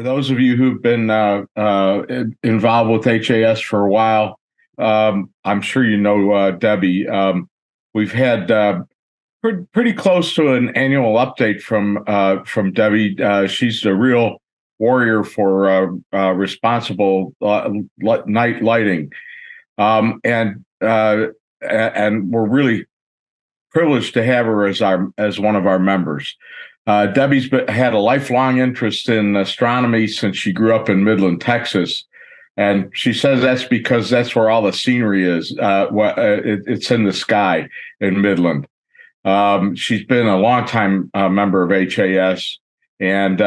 those of you who've been involved with HAS for a while, I'm sure you know Debbie. We've had pretty close to an annual update from Debbie. She's a real warrior for responsible night lighting, and we're really privileged to have her as one of our members. Debbie's had a lifelong interest in astronomy since she grew up in Midland, Texas. And she says that's because that's where all the scenery is. It's in the sky in Midland. She's been a longtime member of HAS, and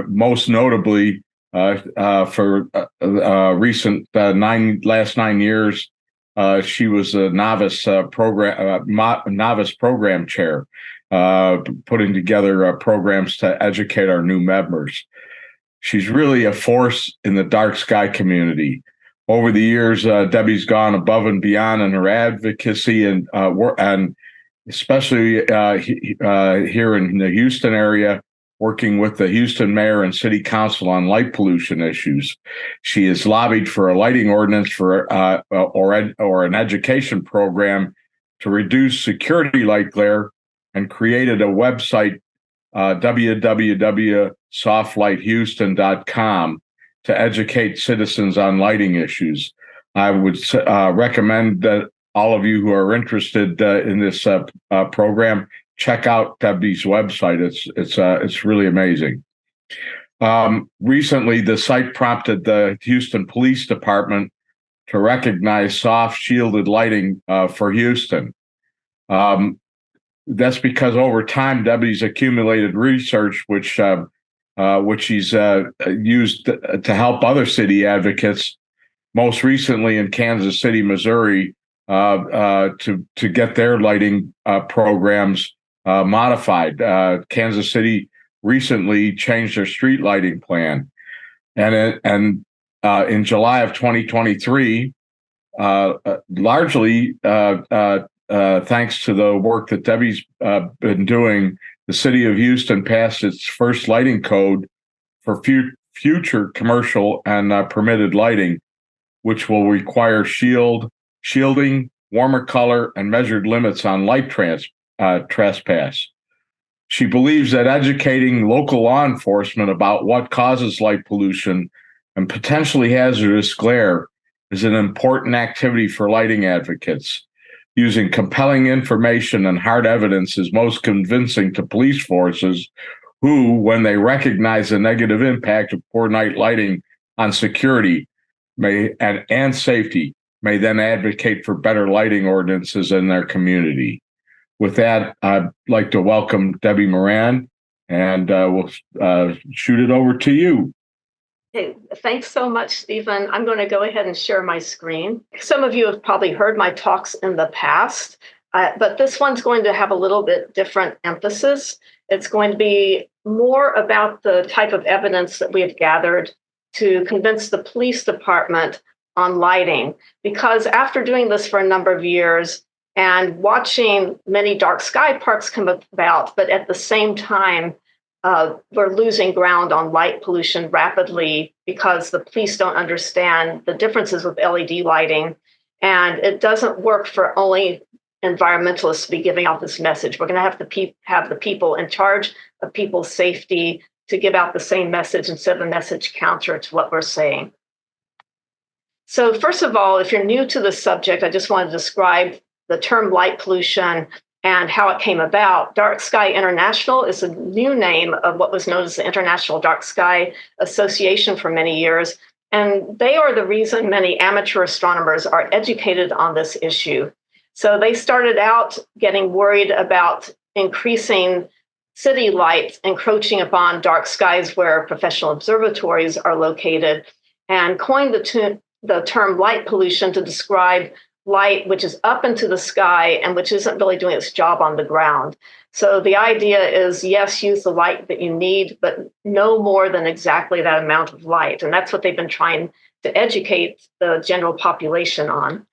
most notably for recent last 9 years, she was a novice program chair, putting together programs to educate our new members. She's really a force in the dark sky community. Over the years, Debbie's gone above and beyond in her advocacy and especially here in the Houston area, working with the Houston mayor and city council on light pollution issues. She has lobbied for a lighting ordinance or an education program to reduce security light glare, and created a website, www.softlighthouston.com, to educate citizens on lighting issues. I would recommend that all of you who are interested in this program check out Debbie's website. It's really amazing. Recently, the site prompted the Houston Police Department to recognize soft shielded lighting for Houston. That's because over time, Debbie's accumulated research, which she's used to help other city advocates, most recently in Kansas City, Missouri, to get their lighting programs modified. Kansas City recently changed their street lighting plan, and in July of 2023, largely thanks to the work that Debbie's been doing, the city of Houston passed its first lighting code for future commercial and permitted lighting, which will require shielding, warmer color, and measured limits on light trespass. She believes that educating local law enforcement about what causes light pollution and potentially hazardous glare is an important activity for lighting advocates. Using compelling information and hard evidence is most convincing to police forces who, when they recognize the negative impact of poor night lighting on security and safety, may then advocate for better lighting ordinances in their community. With that, I'd like to welcome Debbie Moran, and we'll shoot it over to you. Hey, thanks so much, Stephen. I'm going to go ahead and share my screen. Some of you have probably heard my talks in the past, but this one's going to have a little bit different emphasis. It's going to be more about the type of evidence that we have gathered to convince the police department on lighting. Because after doing this for a number of years and watching many dark sky parks come about, but at the same time, we're losing ground on light pollution rapidly because the police don't understand the differences with LED lighting. And it doesn't work for only environmentalists to be giving out this message. We're going to have to have the people in charge of people's safety to give out the same message instead of a message counter to what we're saying. So first of all, if you're new to the subject, I just want to describe the term light pollution and how it came about. Dark Sky International is a new name of what was known as the International Dark Sky Association for many years. And they are the reason many amateur astronomers are educated on this issue. So they started out getting worried about increasing city lights encroaching upon dark skies where professional observatories are located, and coined the term light pollution to describe light which is up into the sky and which isn't really doing its job on the ground. So the idea is, yes, use the light that you need, but no more than exactly that amount of light. And that's what they've been trying to educate the general population on.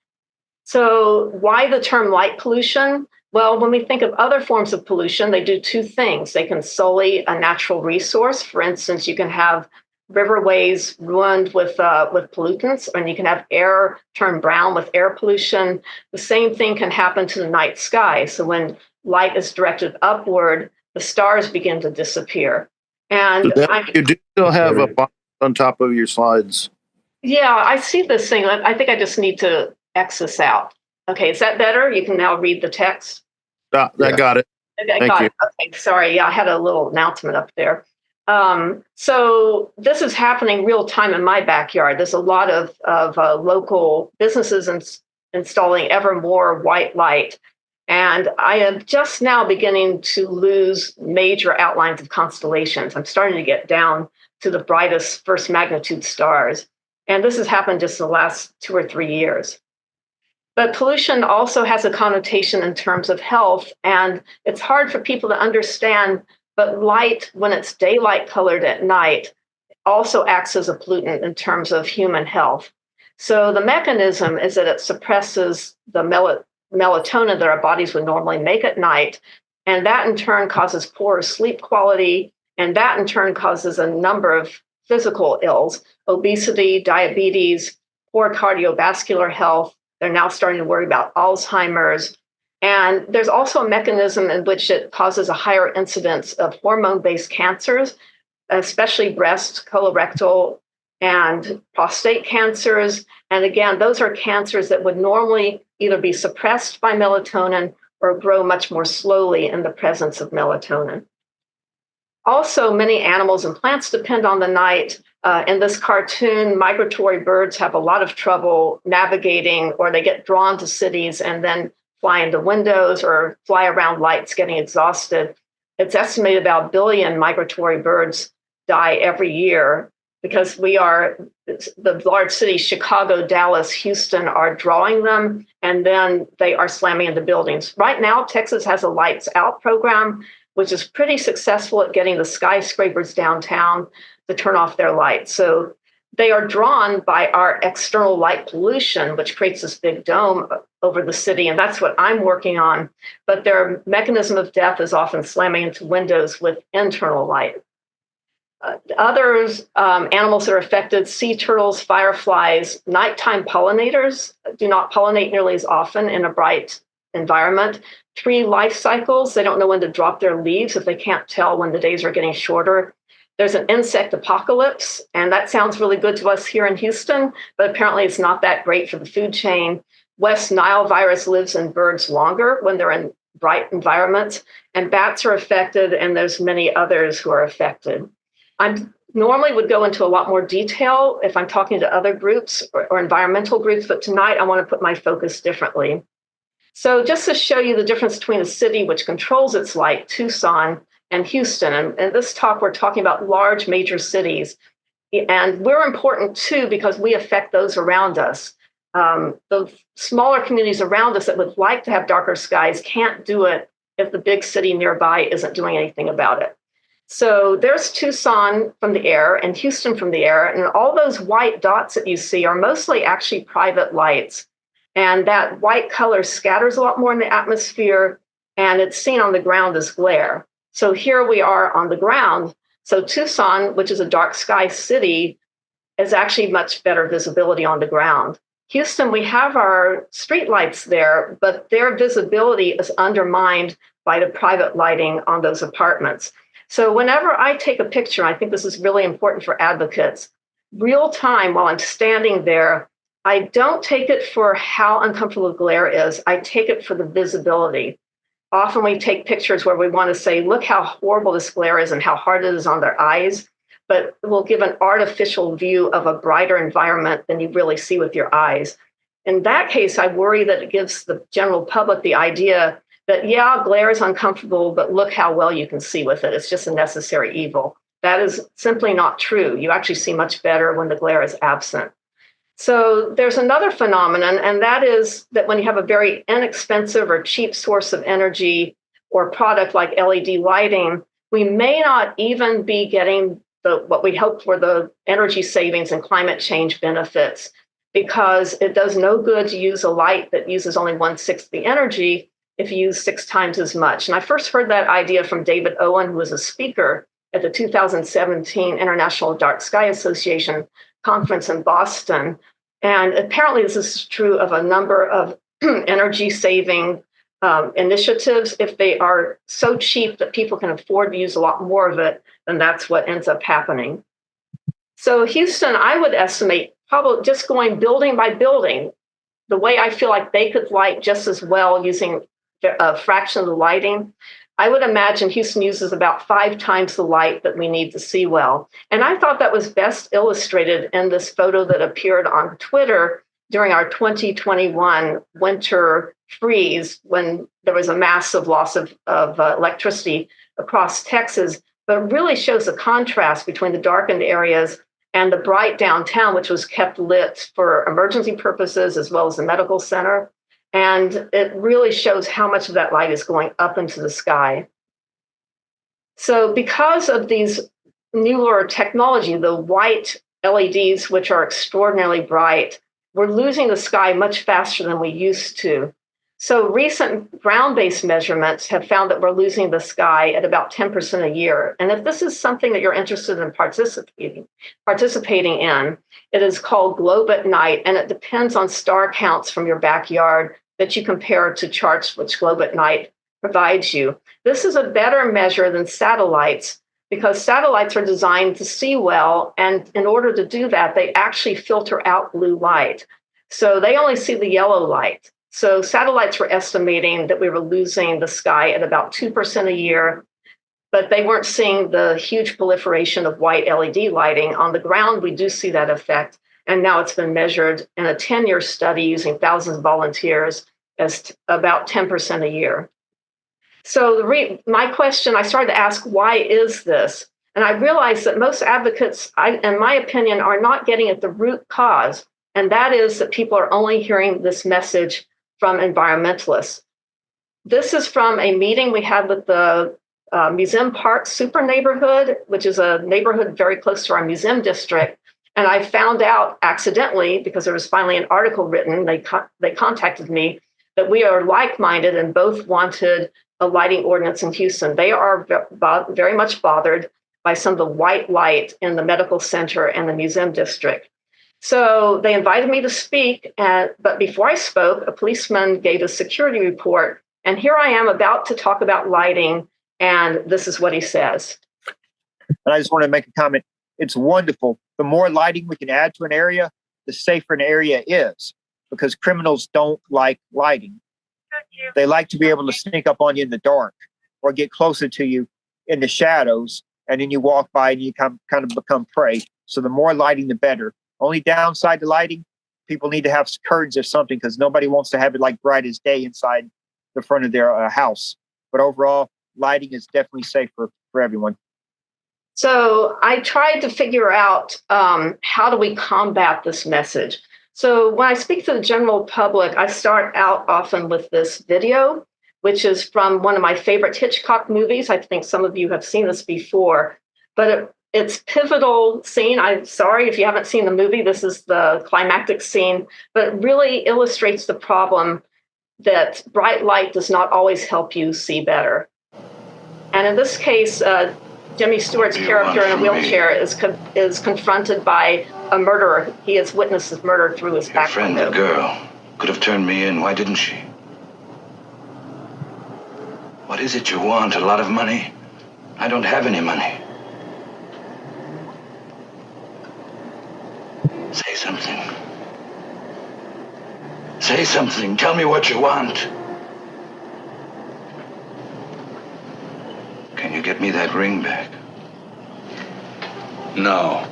So why the term light pollution? Well, when we think of other forms of pollution, they do two things. They can sully a natural resource. For instance, you can have riverways ruined with pollutants, and you can have air turn brown with air pollution. The same thing can happen to the night sky. So when light is directed upward, the stars begin to disappear. And So you do still have a box on top of your slides. yeah, I see this thing. I think I just need to X this out. Okay, is that better? You can now read the text. I got it. I Thank got you. it. Okay, sorry. Yeah, I had a little announcement up there. So this is happening real time in my backyard. There's a lot of local businesses installing ever more white light. And I am just now beginning to lose major outlines of constellations. I'm starting to get down to the brightest first magnitude stars. And this has happened just in the last 2 or 3 years. But pollution also has a connotation in terms of health, and it's hard for people to understand, but light, when it's daylight colored at night, also acts as a pollutant in terms of human health. So the mechanism is that it suppresses the melatonin that our bodies would normally make at night, and that in turn causes poorer sleep quality, and that in turn causes a number of physical ills: obesity, diabetes, poor cardiovascular health. They're now starting to worry about Alzheimer's. And there's also a mechanism in which it causes a higher incidence of hormone-based cancers, especially breast, colorectal, and prostate cancers. And again, those are cancers that would normally either be suppressed by melatonin or grow much more slowly in the presence of melatonin. Also, many animals and plants depend on the night. In this cartoon, migratory birds have a lot of trouble navigating, or they get drawn to cities and then fly into windows or fly around lights, getting exhausted. It's estimated about 1 billion migratory birds die every year because the large cities, Chicago, Dallas, Houston, are drawing them, and then they are slamming into buildings. Right now, Texas has a lights out program, which is pretty successful at getting the skyscrapers downtown to turn off their lights. So they are drawn by our external light pollution, which creates this big dome over the city. And that's what I'm working on. But their mechanism of death is often slamming into windows with internal light. Others, animals that are affected: sea turtles, fireflies, nighttime pollinators do not pollinate nearly as often in a bright environment. Tree life cycles, they don't know when to drop their leaves if they can't tell when the days are getting shorter. There's an insect apocalypse, and that sounds really good to us here in Houston, but apparently it's not that great for the food chain. West Nile virus lives in birds longer when they're in bright environments, and bats are affected, and there's many others who are affected. I normally would go into a lot more detail if I'm talking to other groups or environmental groups, but tonight I want to put my focus differently. So just to show you the difference between a city which controls its light, Tucson, and Houston. And in this talk, we're talking about large major cities. And we're important too because we affect those around us. The smaller communities around us that would like to have darker skies can't do it if the big city nearby isn't doing anything about it. So there's Tucson from the air and Houston from the air. And all those white dots that you see are mostly actually private lights. And that white color scatters a lot more in the atmosphere, and it's seen on the ground as glare. So here we are on the ground. So Tucson, which is a dark sky city, is actually much better visibility on the ground. Houston, we have our street lights there, but their visibility is undermined by the private lighting on those apartments. So whenever I take a picture, I think this is really important for advocates, real time while I'm standing there, I don't take it for how uncomfortable the glare is. I take it for the visibility. Often we take pictures where we want to say, look how horrible this glare is and how hard it is on their eyes, but we'll give an artificial view of a brighter environment than you really see with your eyes. In that case, I worry that it gives the general public the idea that, yeah, glare is uncomfortable, but look how well you can see with it. It's just a necessary evil. That is simply not true. You actually see much better when the glare is absent. So there's another phenomenon, and that is that when you have a very inexpensive or cheap source of energy or product like LED lighting, we may not even be getting what we hope for, the energy savings and climate change benefits, because it does no good to use a light that uses only 1/6 the energy if you use 6 times as much. And I first heard that idea from David Owen, who was a speaker at the 2017 International Dark Sky Association conference in Boston. And apparently this is true of a number of energy saving initiatives. If they are so cheap that people can afford to use a lot more of it, then that's what ends up happening. So Houston, I would estimate probably just going building by building, the way I feel like they could light just as well using a fraction of the lighting. I would imagine Houston uses about 5 times the light that we need to see well. And I thought that was best illustrated in this photo that appeared on Twitter during our 2021 winter freeze, when there was a massive loss of electricity across Texas. But it really shows the contrast between the darkened areas and the bright downtown, which was kept lit for emergency purposes as well as the medical center. And it really shows how much of that light is going up into the sky. So because of these newer technology, the white LEDs, which are extraordinarily bright, we're losing the sky much faster than we used to. So recent ground-based measurements have found that we're losing the sky at about 10% a year. And if this is something that you're interested in participating in, it is called Globe at Night, and it depends on star counts from your backyard that you compare to charts which Globe at Night provides you. This is a better measure than satellites because satellites are designed to see well, and in order to do that, they actually filter out blue light. So they only see the yellow light. So satellites were estimating that we were losing the sky at about 2% a year, but they weren't seeing the huge proliferation of white LED lighting. On the ground, we do see that effect. And now it's been measured in a 10-year study using thousands of volunteers as about 10% a year. So my question, I started to ask, why is this? And I realized that most advocates, in my opinion, are not getting at the root cause. And that is that people are only hearing this message from environmentalists. This is from a meeting we had with the Museum Park Super Neighborhood, which is a neighborhood very close to our museum district. And I found out accidentally, because there was finally an article written, they contacted me, that we are like-minded and both wanted a lighting ordinance in Houston. They are very much bothered by some of the white light in the medical center and the museum district. So they invited me to speak, but before I spoke, a policeman gave a security report. And here I am about to talk about lighting, and this is what he says. And I just want to make a comment. It's wonderful. The more lighting we can add to an area, the safer an area is, because criminals don't like lighting. They like to be able to sneak up on you in the dark or get closer to you in the shadows, and then you walk by and you kind of become prey. So the more lighting, the better. Only downside to lighting, people need to have curtains or something because nobody wants to have it like bright as day inside the front of their house. But overall, lighting is definitely safer for everyone. So I tried to figure out how do we combat this message. So when I speak to the general public, I start out often with this video, which is from one of my favorite Hitchcock movies. I think some of you have seen this before, but it's pivotal scene. I'm sorry if you haven't seen the movie. This is the climactic scene, but it really illustrates the problem that bright light does not always help you see better. And in this case, Jimmy Stewart's character in a wheelchair is confronted by a murderer. He has witnessed his murder through his back friend, window. the girl, could have turned me in. Why didn't she? What is it you want? A lot of money? I don't have any money. Say something. Say something. Tell me what you want. Can you get me that ring back? No,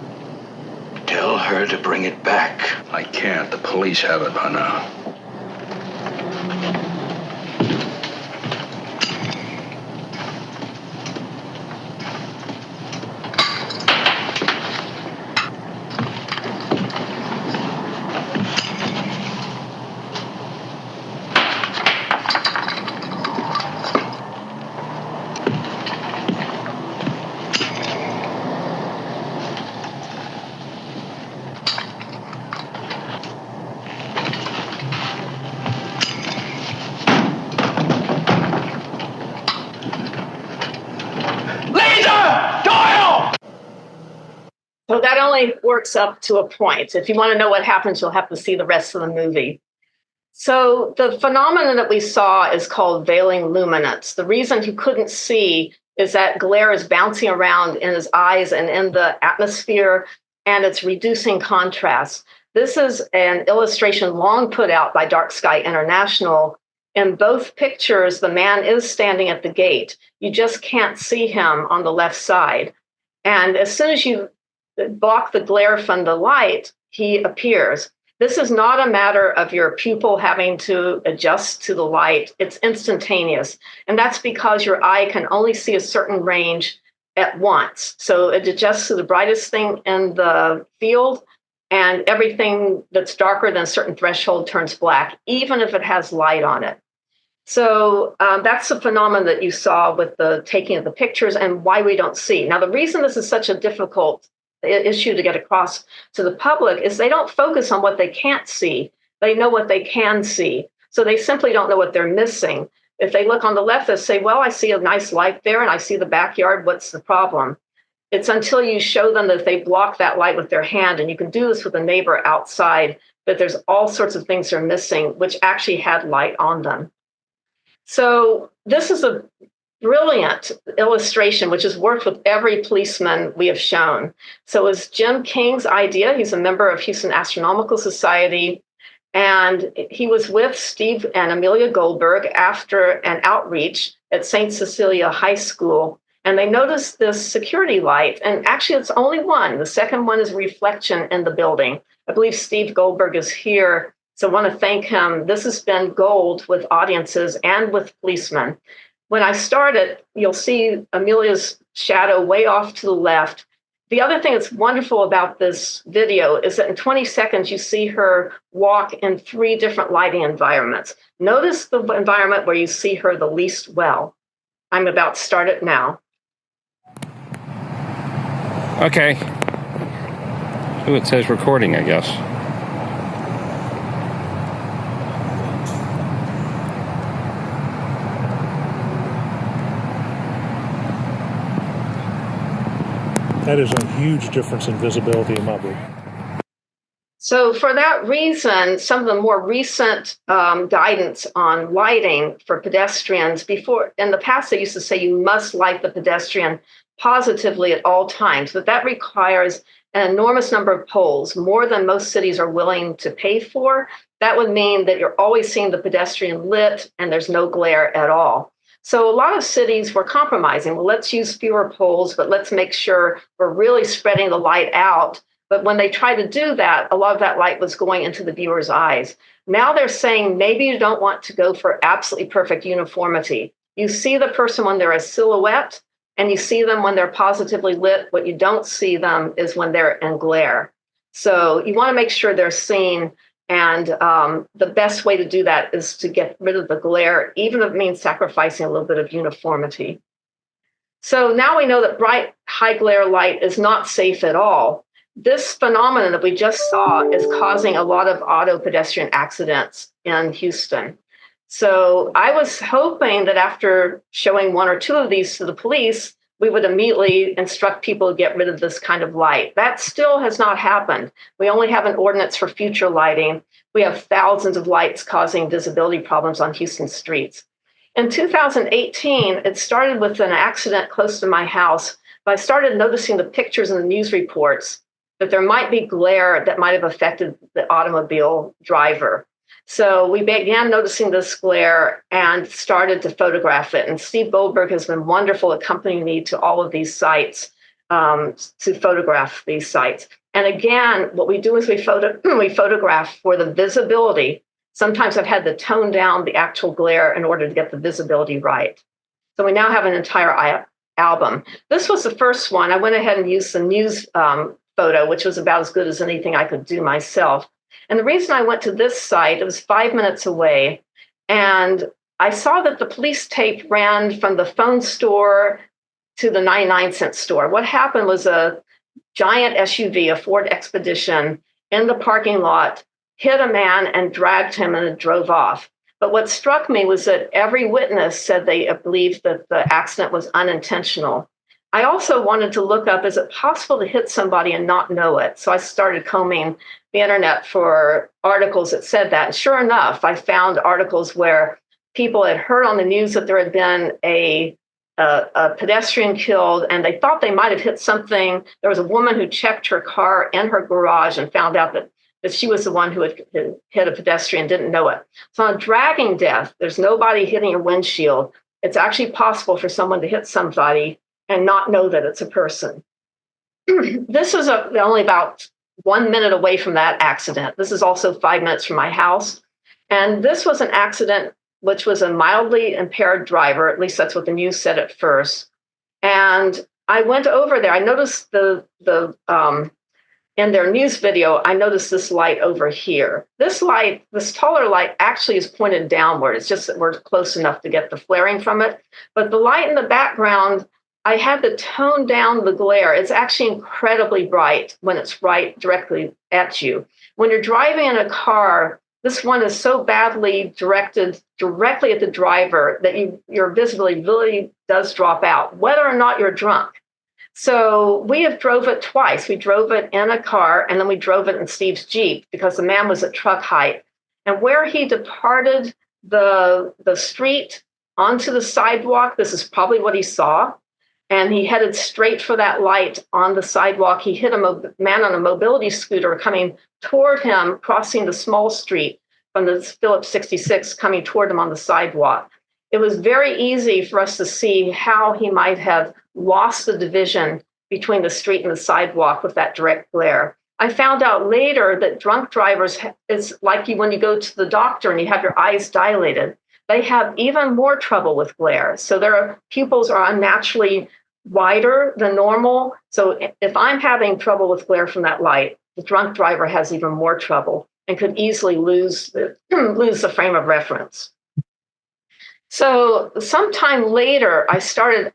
Tell her to bring it back. I can't. The police have it by now. So that only works up to a point. If you want to know what happens, you'll have to see the rest of the movie. So the phenomenon that we saw is called veiling luminance. The reason he couldn't see is that glare is bouncing around in his eyes and in the atmosphere, and it's reducing contrast. This is an illustration long put out by Dark Sky International. In both pictures, the man is standing at the gate. You just can't see him on the left side. And as soon as you block the glare from the light, he appears. This is not a matter of your pupil having to adjust to the light. It's instantaneous. And that's because your eye can only see a certain range at once. So it adjusts to the brightest thing in the field, and everything that's darker than a certain threshold turns black, even if it has light on it. So that's the phenomenon that you saw with the taking of the pictures and why we don't see. Now, the reason this is such a difficult issue to get across to the public is they don't focus on what they can't see. They know what they can see. So they simply don't know what they're missing. If they look on the left, they say, well, I see a nice light there and I see the backyard. What's the problem? It's until you show them that they block that light with their hand, and you can do this with a neighbor outside, that there's all sorts of things they're missing, which actually had light on them. So this is a brilliant illustration, which has worked with every policeman we have shown. So it was Jim King's idea. He's a member of Houston Astronomical Society. And he was with Steve and Amelia Goldberg after an outreach at St. Cecilia High School. And they noticed this security light. And actually, it's only one. The second one is a reflection in the building. I believe Steve Goldberg is here. So I want to thank him. This has been gold with audiences and with policemen. When I started, you'll see Amelia's shadow way off to the left. The other thing that's wonderful about this video is that in 20 seconds, you see her walk in 3 different lighting environments. Notice the environment where you see her the least well. I'm about to start it now. Okay. Oh, it says recording, I guess. That is a huge difference in visibility in my book. So for that reason, some of the more recent guidance on lighting for pedestrians, before in the past, they used to say you must light the pedestrian positively at all times, but that requires an enormous number of poles, more than most cities are willing to pay for. That would mean that you're always seeing the pedestrian lit and there's no glare at all. So a lot of cities were compromising. Well, let's use fewer poles, but let's make sure we're really spreading the light out. But when they tried to do that, a lot of that light was going into the viewer's eyes. Now they're saying maybe you don't want to go for absolutely perfect uniformity. You see the person when they're a silhouette, and you see them when they're positively lit. What you don't see them is when they're in glare. So you want to make sure they're seen. And the best way to do that is to get rid of the glare, even if it means sacrificing a little bit of uniformity. So now we know that bright, high glare light is not safe at all. This phenomenon that we just saw is causing a lot of auto pedestrian accidents in Houston. So I was hoping that after showing 1 or 2 of these to the police, we would immediately instruct people to get rid of this kind of light. That still has not happened. We only have an ordinance for future lighting. We have thousands of lights causing visibility problems on Houston streets. In 2018, it started with an accident close to my house, but I started noticing the pictures in the news reports that there might be glare that might have affected the automobile driver. So we began noticing this glare and started to photograph it. And Steve Goldberg has been wonderful accompanying me to all of these sites to photograph these sites. And again, what we do is we photograph for the visibility. Sometimes I've had to tone down the actual glare in order to get the visibility right. So we now have an entire album. This was the first one. I went ahead and used the news photo, which was about as good as anything I could do myself. And the reason I went to this site, it was 5 minutes away, and I saw that the police tape ran from the phone store to the 99-cent store. What happened was a giant SUV, a Ford Expedition, in the parking lot, hit a man and dragged him and it drove off. But what struck me was that every witness said they believed that the accident was unintentional. I also wanted to look up, is it possible to hit somebody and not know it? So I started combing the internet for articles that said that. And sure enough, I found articles where people had heard on the news that there had been a pedestrian killed, and they thought they might have hit something. There was a woman who checked her car in her garage and found out that she was the one who had hit a pedestrian, didn't know it. So on a dragging death, there's nobody hitting a windshield. It's actually possible for someone to hit somebody and not know that it's a person. This is only about 1 minute away from that accident. This is also 5 minutes from my house. And this was an accident which was a mildly impaired driver. At least that's what the news said at first. And I went over there. I noticed in their news video, I noticed this light over here. This light, this taller light, actually is pointed downward. It's just that we're close enough to get the flaring from it. But the light in the background, I had to tone down the glare. It's actually incredibly bright when it's right directly at you. When you're driving in a car, this one is so badly directed directly at the driver that your visibility really does drop out, whether or not you're drunk. So we have drove it twice. We drove it in a car, and then we drove it in Steve's Jeep because the man was at truck height. And where he departed the street onto the sidewalk, this is probably what he saw. And he headed straight for that light on the sidewalk. He hit a man on a mobility scooter coming toward him, crossing the small street from the Phillips 66, coming toward him on the sidewalk. It was very easy for us to see how he might have lost the division between the street and the sidewalk with that direct glare. I found out later that drunk drivers, it's like when you go to the doctor and you have your eyes dilated, they have even more trouble with glare. So their pupils are unnaturally wider than normal. So if I'm having trouble with glare from that light, the drunk driver has even more trouble and could easily lose the frame of reference. So sometime later, I started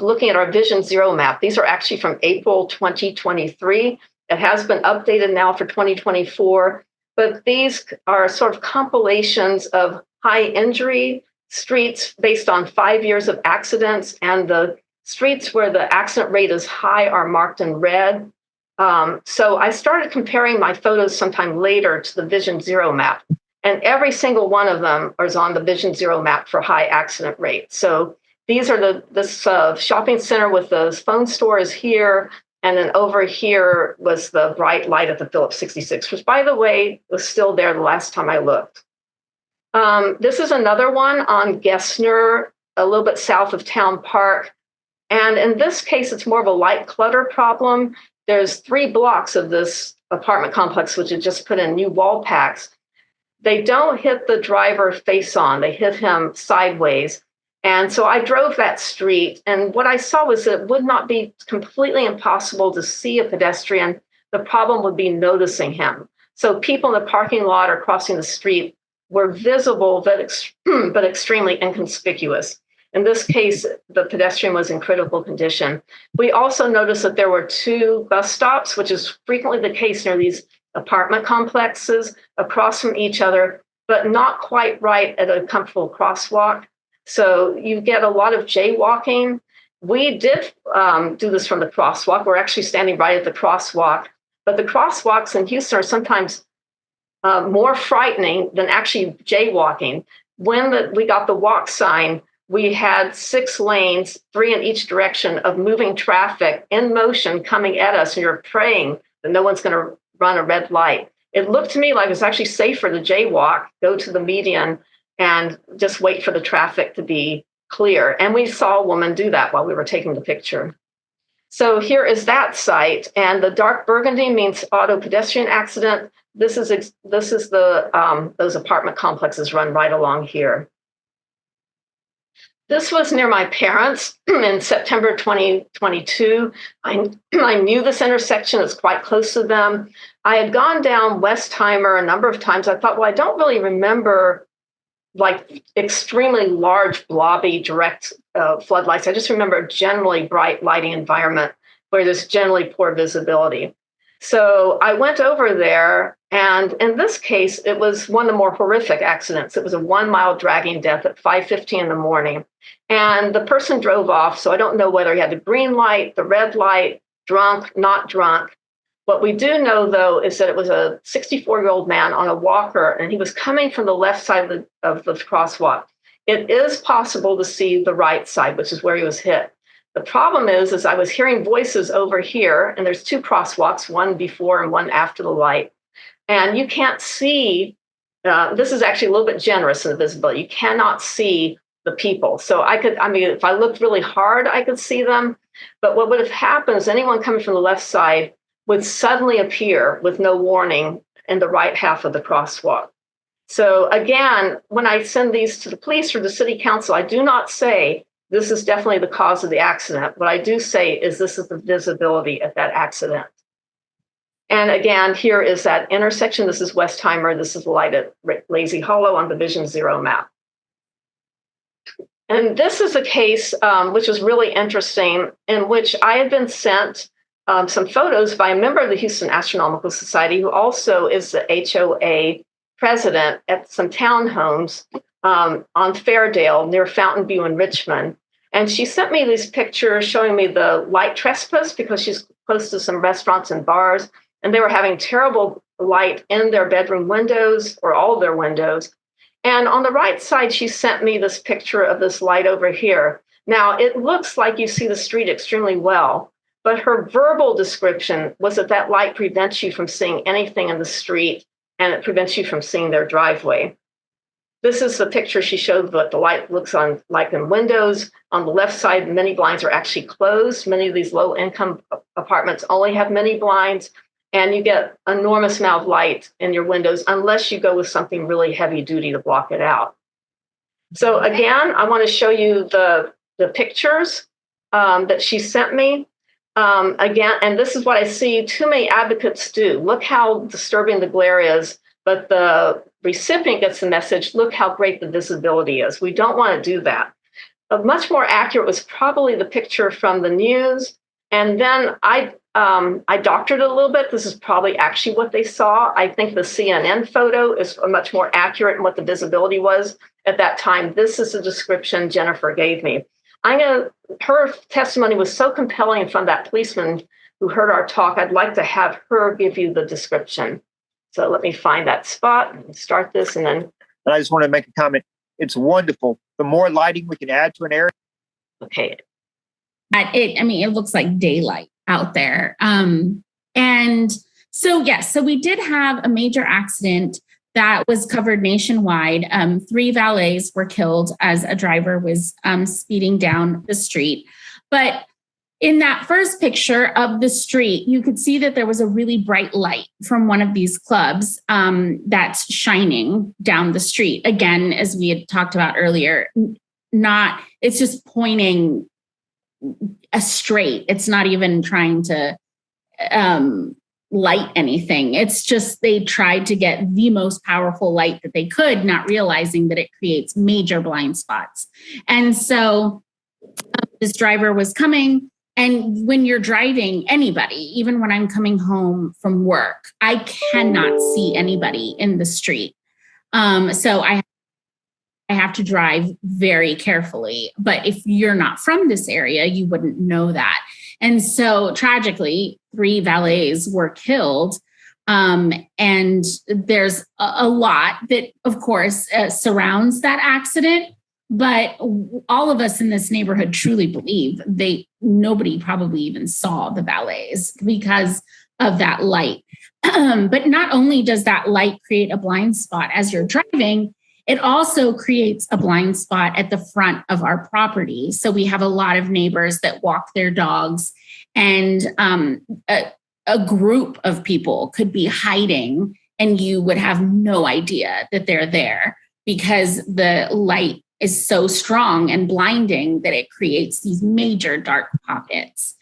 looking at our Vision Zero map. These are actually from April 2023. It has been updated now for 2024, but these are sort of compilations of high injury streets based on 5 years of accidents, and the streets where the accident rate is high are marked in red. So I started comparing my photos sometime later to the Vision Zero map, and every single one of them is on the Vision Zero map for high accident rate. So these are this shopping center with the phone store is here, and then over here was the bright light at the Phillips 66, which, by the way, was still there the last time I looked. This is another one on Gessner, a little bit south of Town Park. And in this case, it's more of a light clutter problem. There's 3 blocks of this apartment complex, which had just put in new wall packs. They don't hit the driver face on, they hit him sideways. And so I drove that street, and what I saw was that it would not be completely impossible to see a pedestrian. The problem would be noticing him. So people in the parking lot or crossing the street were visible, but extremely inconspicuous. In this case, the pedestrian was in critical condition. We also noticed that there were 2 bus stops, which is frequently the case near these apartment complexes, across from each other, but not quite right at a comfortable crosswalk. So you get a lot of jaywalking. We did do this from the crosswalk. We're actually standing right at the crosswalk, but the crosswalks in Houston are sometimes more frightening than actually jaywalking. When we got the walk sign, we had 6 lanes, 3 in each direction of moving traffic in motion coming at us, and you're praying that no one's going to run a red light. It looked to me like it's actually safer to jaywalk, go to the median, and just wait for the traffic to be clear. And we saw a woman do that while we were taking the picture. So here is that site, and the dark burgundy means auto pedestrian accident. This is the those apartment complexes run right along here. This was near my parents in September 2022. I knew this intersection. It's quite close to them. I had gone down Westheimer a number of times. I thought, well, I don't really remember like extremely large blobby direct floodlights. I just remember a generally bright lighting environment where there's generally poor visibility. So I went over there, and in this case, it was one of the more horrific accidents. It was a 1 mile dragging death at 5:15 in the morning. And the person drove off. So I don't know whether he had the green light, the red light, drunk, not drunk. What we do know, though, is that it was a 64-year-old man on a walker, and he was coming from the left side of the crosswalk. It is possible to see the right side, which is where he was hit. The problem is I was hearing voices over here, and there's 2 crosswalks, one before and one after the light. And you can't see, this is actually a little bit generous in the visibility. You cannot see the people. So if I looked really hard, I could see them. But what would have happened is anyone coming from the left side would suddenly appear with no warning in the right half of the crosswalk. So again, when I send these to the police or the city council, I do not say this is definitely the cause of the accident. What I do say is this is the visibility at that accident. And again, here is that intersection. This is Westheimer. This is the light at Lazy Hollow on the Vision Zero map. And this is a case which was really interesting, in which I had been sent some photos by a member of the Houston Astronomical Society, who also is the HOA president at some townhomes on Fairdale near Fountain View in Richmond. And she sent me these pictures showing me the light trespass because she's close to some restaurants and bars, and they were having terrible light in their bedroom windows or all their windows. And on the right side, she sent me this picture of this light over here. Now, it looks like you see the street extremely well, but her verbal description was that that light prevents you from seeing anything in the street, and it prevents you from seeing their driveway. This is the picture she showed what the light looks on like in windows. On the left side, many blinds are actually closed. Many of these low-income apartments only have many blinds, and you get an enormous amount of light in your windows unless you go with something really heavy duty to block it out. So again, I want to show you the pictures that she sent me. Again, and this is what I see too many advocates do. Look how disturbing the glare is, but the recipient gets the message, look how great the visibility is. We don't want to do that. Much more accurate was probably the picture from the news. And then I doctored it a little bit. This is probably actually what they saw. I think the CNN photo is much more accurate in what the visibility was at that time. This is the description Jennifer gave me. Her testimony was so compelling in front of that policeman who heard our talk. I'd like to have her give you the description. So let me find that spot and start this, and then. And I just want to make a comment. It's wonderful. The more lighting we can add to an area. Okay. It looks like daylight out there. And so, yes, so we did have a major accident that was covered nationwide. 3 valets were killed as a driver was speeding down the street. But in that first picture of the street, you could see that there was a really bright light from one of these clubs that's shining down the street. Again, as we had talked about earlier, it's just pointing straight. It's not even trying to light anything. It's just they tried to get the most powerful light that they could, not realizing that it creates major blind spots. And so this driver was coming. And when you're driving, anybody, even when I'm coming home from work, I cannot see anybody in the street. So I have to drive very carefully. But if you're not from this area, you wouldn't know that. And so tragically, 3 valets were killed. And there's a lot that, of course, surrounds that accident. But all of us in this neighborhood truly believe nobody probably even saw the valets because of that light. But not only does that light create a blind spot as you're driving, it also creates a blind spot at the front of our property. So we have a lot of neighbors that walk their dogs, and a group of people could be hiding and you would have no idea that they're there because the light is so strong and blinding that it creates these major dark pockets.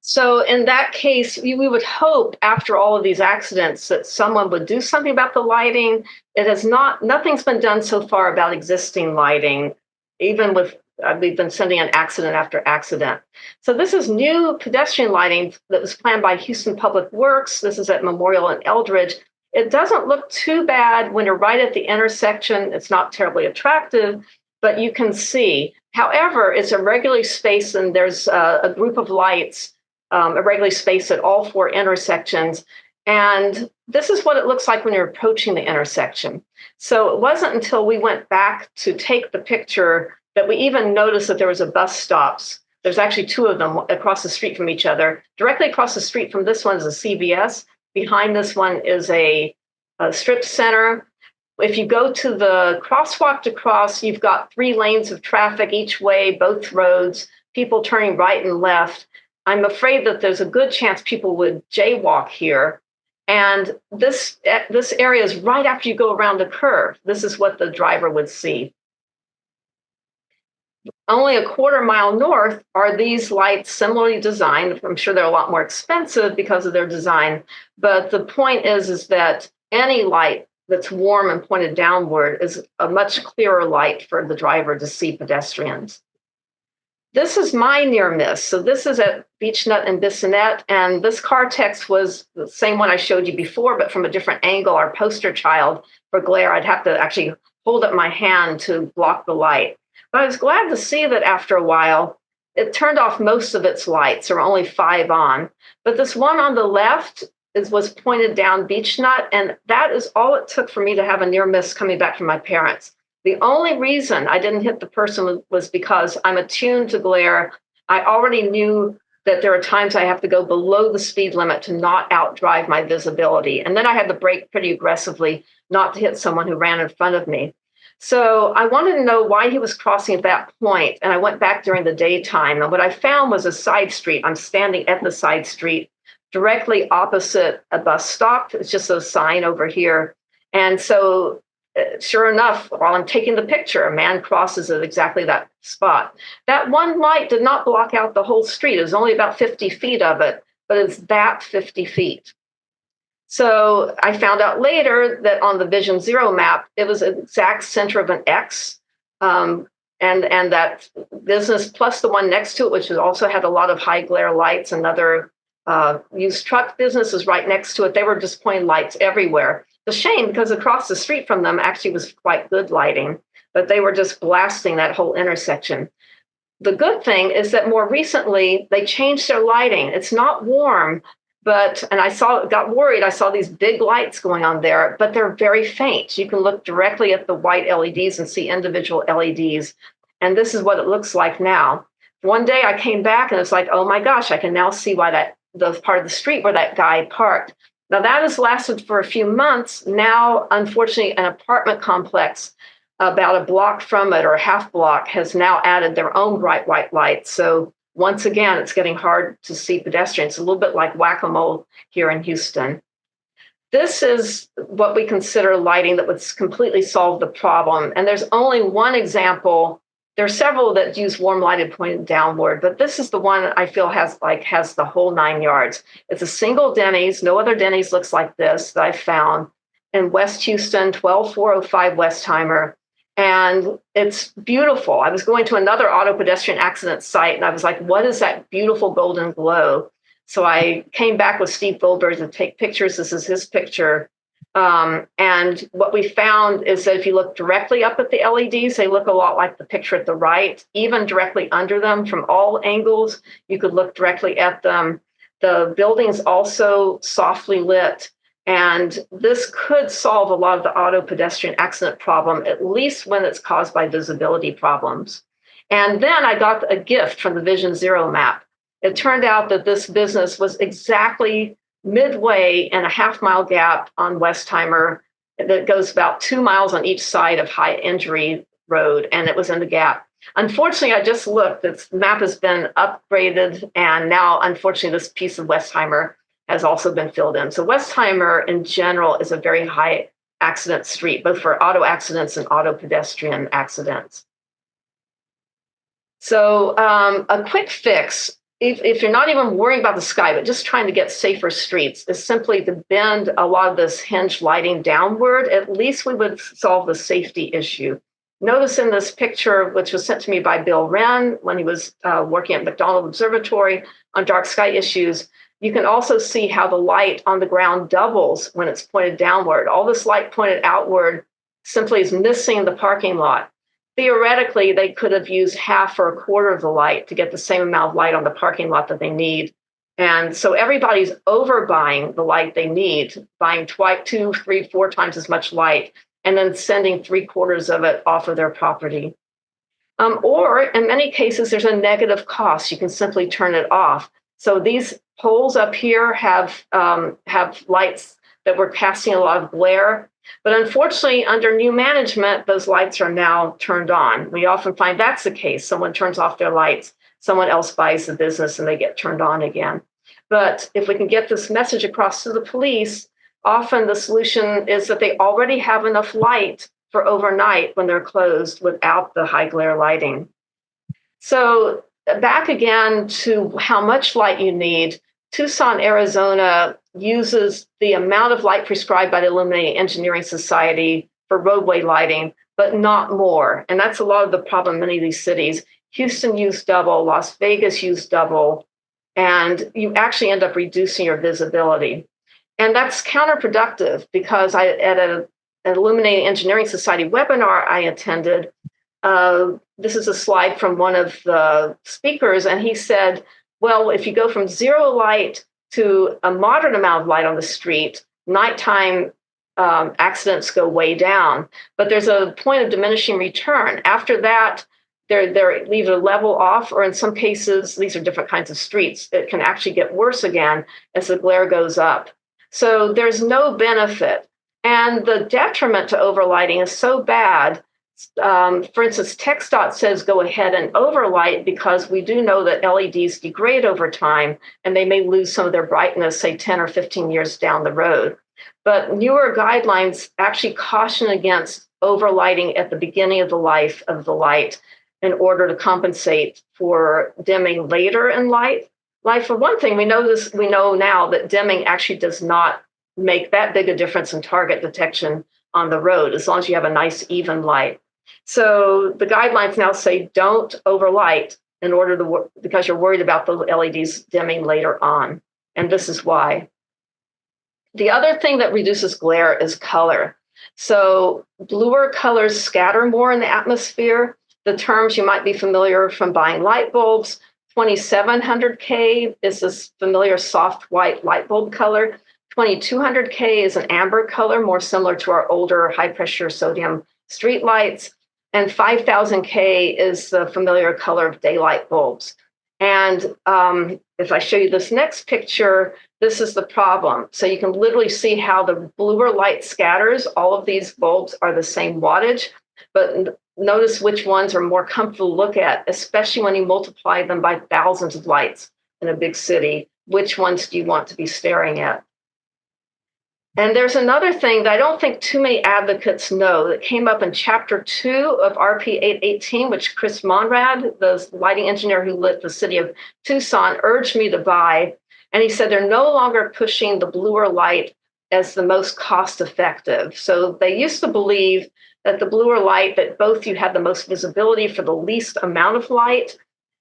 So in that case, we would hope after all of these accidents that someone would do something about the lighting. Nothing's been done so far about existing lighting, even with we've been sending an accident after accident. So this is new pedestrian lighting that was planned by Houston Public Works. This is at Memorial and Eldridge. It doesn't look too bad when you're right at the intersection. It's not terribly attractive, but you can see. However, it's irregularly spaced, and there's a group of lights irregularly spaced at all four intersections. And this is what it looks like when you're approaching the intersection. So it wasn't until we went back to take the picture that we even noticed that there was a bus stops. There's actually two of them across the street from each other. Directly across the street from this one is a CVS. Behind this one is a strip center. If you go to the crosswalk to cross, you've got 3 lanes of traffic each way, both roads, people turning right and left. I'm afraid that there's a good chance people would jaywalk here. And this area is right after you go around the curve. This is what the driver would see. Only a quarter mile north are these lights similarly designed. I'm sure they're a lot more expensive because of their design. But the point is that any light that's warm and pointed downward is a much clearer light for the driver to see pedestrians. This is my near miss. So this is at Beechnut and Bissonnet, and this car text was the same one I showed you before, but from a different angle. Our poster child for glare, I'd have to actually hold up my hand to block the light. But I was glad to see that after a while, it turned off most of its lights, or only 5 on. But this one on the left was pointed down Beechnut, and that is all it took for me to have a near miss coming back from my parents. The only reason I didn't hit the person was because I'm attuned to glare. I already knew that there are times I have to go below the speed limit to not outdrive my visibility. And then I had to brake pretty aggressively not to hit someone who ran in front of me. So I wanted to know why he was crossing at that point, and I went back during the daytime. And what I found was a side street. I'm standing at the side street directly opposite a bus stop. It's just a sign over here. And so sure enough, while I'm taking the picture, a man crosses at exactly that spot. That one light did not block out the whole street. It was only about 50 feet of it, but it's that 50 feet. So I found out later that on the Vision Zero map, it was the exact center of an X. And that business plus the one next to it, which also had a lot of high glare lights, another used truck business was right next to it. They were just pointing lights everywhere. It's a shame because across the street from them actually was quite good lighting, but they were just blasting that whole intersection. The good thing is that more recently, they changed their lighting. It's not warm, and I got worried. I saw these big lights going on there, but they're very faint. You can look directly at the white LEDs and see individual LEDs. And this is what it looks like now. One day I came back and it's like, oh my gosh, I can now see why the part of the street where that guy parked. Now that has lasted for a few months. Now, unfortunately, an apartment complex about a block from it or a half block has now added their own bright white lights. So once again, it's getting hard to see pedestrians. A little bit like whack-a-mole here in Houston. This is what we consider lighting that would completely solve the problem. And there's only one example. There are several that use warm lighted pointed downward, but this is the one I feel has the whole 9 yards. It's a single Denny's. No other Denny's looks like this that I found in West Houston, 12405 Westheimer. And it's beautiful. I was going to another auto pedestrian accident site, and I was like, what is that beautiful golden glow? So I came back with Steve Goldberg to take pictures. This is his picture. And what we found is that if you look directly up at the LEDs, they look a lot like the picture at the right, even directly under them from all angles. You could look directly at them. The building's also softly lit. And this could solve a lot of the auto pedestrian accident problem, at least when it's caused by visibility problems. And then I got a gift from the Vision Zero map. It turned out that this business was exactly midway in a half-mile gap on Westheimer that goes about 2 miles on each side of High Injury Road, and it was in the gap. Unfortunately, I just looked, this map has been upgraded, and now, unfortunately, this piece of Westheimer has also been filled in. So Westheimer, in general, is a very high accident street, both for auto accidents and auto pedestrian accidents. So a quick fix, if you're not even worrying about the sky, but just trying to get safer streets, is simply to bend a lot of this hinge lighting downward. At least we would solve the safety issue. Notice in this picture, which was sent to me by Bill Wren when he was working at McDonald Observatory on dark sky issues, you can also see how the light on the ground doubles when it's pointed downward. All this light pointed outward simply is missing the parking lot. Theoretically, they could have used half or a quarter of the light to get the same amount of light on the parking lot that they need. And so everybody's overbuying the light they need, buying 2, 3, 4 times as much light, and then sending 3/4 of it off of their property. Or in many cases, there's a negative cost. You can simply turn it off. So these poles up here have lights that were casting a lot of glare. But unfortunately, under new management, those lights are now turned on. We often find that's the case. Someone turns off their lights, someone else buys the business, and they get turned on again. But if we can get this message across to the police, often the solution is that they already have enough light for overnight when they're closed without the high glare lighting. So back again to how much light you need. Tucson, Arizona uses the amount of light prescribed by the Illuminating Engineering Society for roadway lighting, but not more. And that's a lot of the problem in many of these cities. Houston used double, Las Vegas used double, and you actually end up reducing your visibility. And that's counterproductive because at an Illuminating Engineering Society webinar I attended, this is a slide from one of the speakers, and he said, well, if you go from zero light to a moderate amount of light on the street, nighttime accidents go way down. But there's a point of diminishing return. After that, they're either level off, or in some cases, these are different kinds of streets. It can actually get worse again as the glare goes up. So there's no benefit. And the detriment to overlighting is so bad. For instance, TxDOT says go ahead and overlight because we do know that LEDs degrade over time and they may lose some of their brightness, say 10 or 15 years down the road. But newer guidelines actually caution against overlighting at the beginning of the life of the light in order to compensate for dimming later in life. For one thing, we know now that dimming actually does not make that big a difference in target detection on the road, as long as you have a nice even light. So the guidelines now say don't overlight because you're worried about the LEDs dimming later on. And this is why. The other thing that reduces glare is color. So bluer colors scatter more in the atmosphere. The terms you might be familiar from buying light bulbs. 2700K is this familiar soft white light bulb color. 2200K is an amber color, more similar to our older high pressure sodium street lights. And 5000K is the familiar color of daylight bulbs. And if I show you this next picture, this is the problem. So you can literally see how the bluer light scatters. All of these bulbs are the same wattage, but notice which ones are more comfortable to look at, especially when you multiply them by thousands of lights in a big city. Which ones do you want to be staring at? And there's another thing that I don't think too many advocates know that came up in Chapter 2 of RP 818, which Chris Monrad, the lighting engineer who lit the city of Tucson, urged me to buy. And he said they're no longer pushing the bluer light as the most cost effective. So they used to believe that the bluer light, that both you had the most visibility for the least amount of light,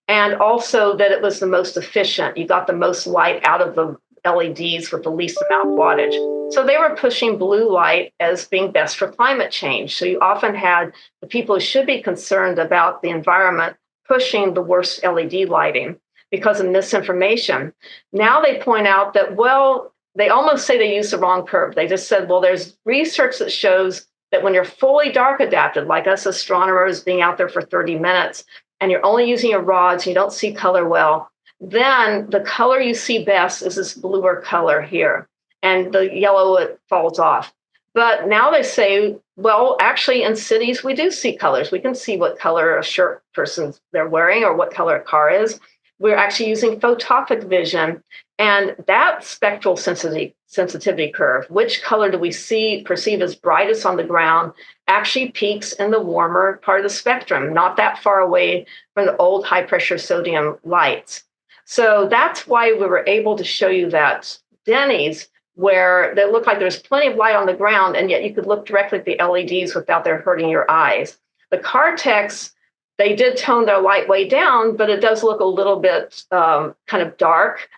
and also that it was the most efficient. You got the most light out of the LEDs with the least amount of wattage. So they were pushing blue light as being best for climate change. So you often had the people who should be concerned about the environment pushing the worst LED lighting because of misinformation. Now they point out that, well, they almost say they used the wrong curve. They just said, well, there's research that shows that when you're fully dark adapted, like us astronomers being out there for 30 minutes, and you're only using your rods, you don't see color well, then the color you see best is this bluer color here, and the yellow, it falls off. But now they say, well, actually in cities, we do see colors. We can see what color a shirt person's they're wearing or what color a car is. We're actually using photopic vision, and that spectral sensitivity curve, which color do we perceive as brightest on the ground, actually peaks in the warmer part of the spectrum, not that far away from the old high pressure sodium lights. So that's why we were able to show you that Denny's, where they looked like there's plenty of light on the ground, and yet you could look directly at the LEDs without there hurting your eyes. The Cartex, they did tone their light way down, but it does look a little bit kind of dark.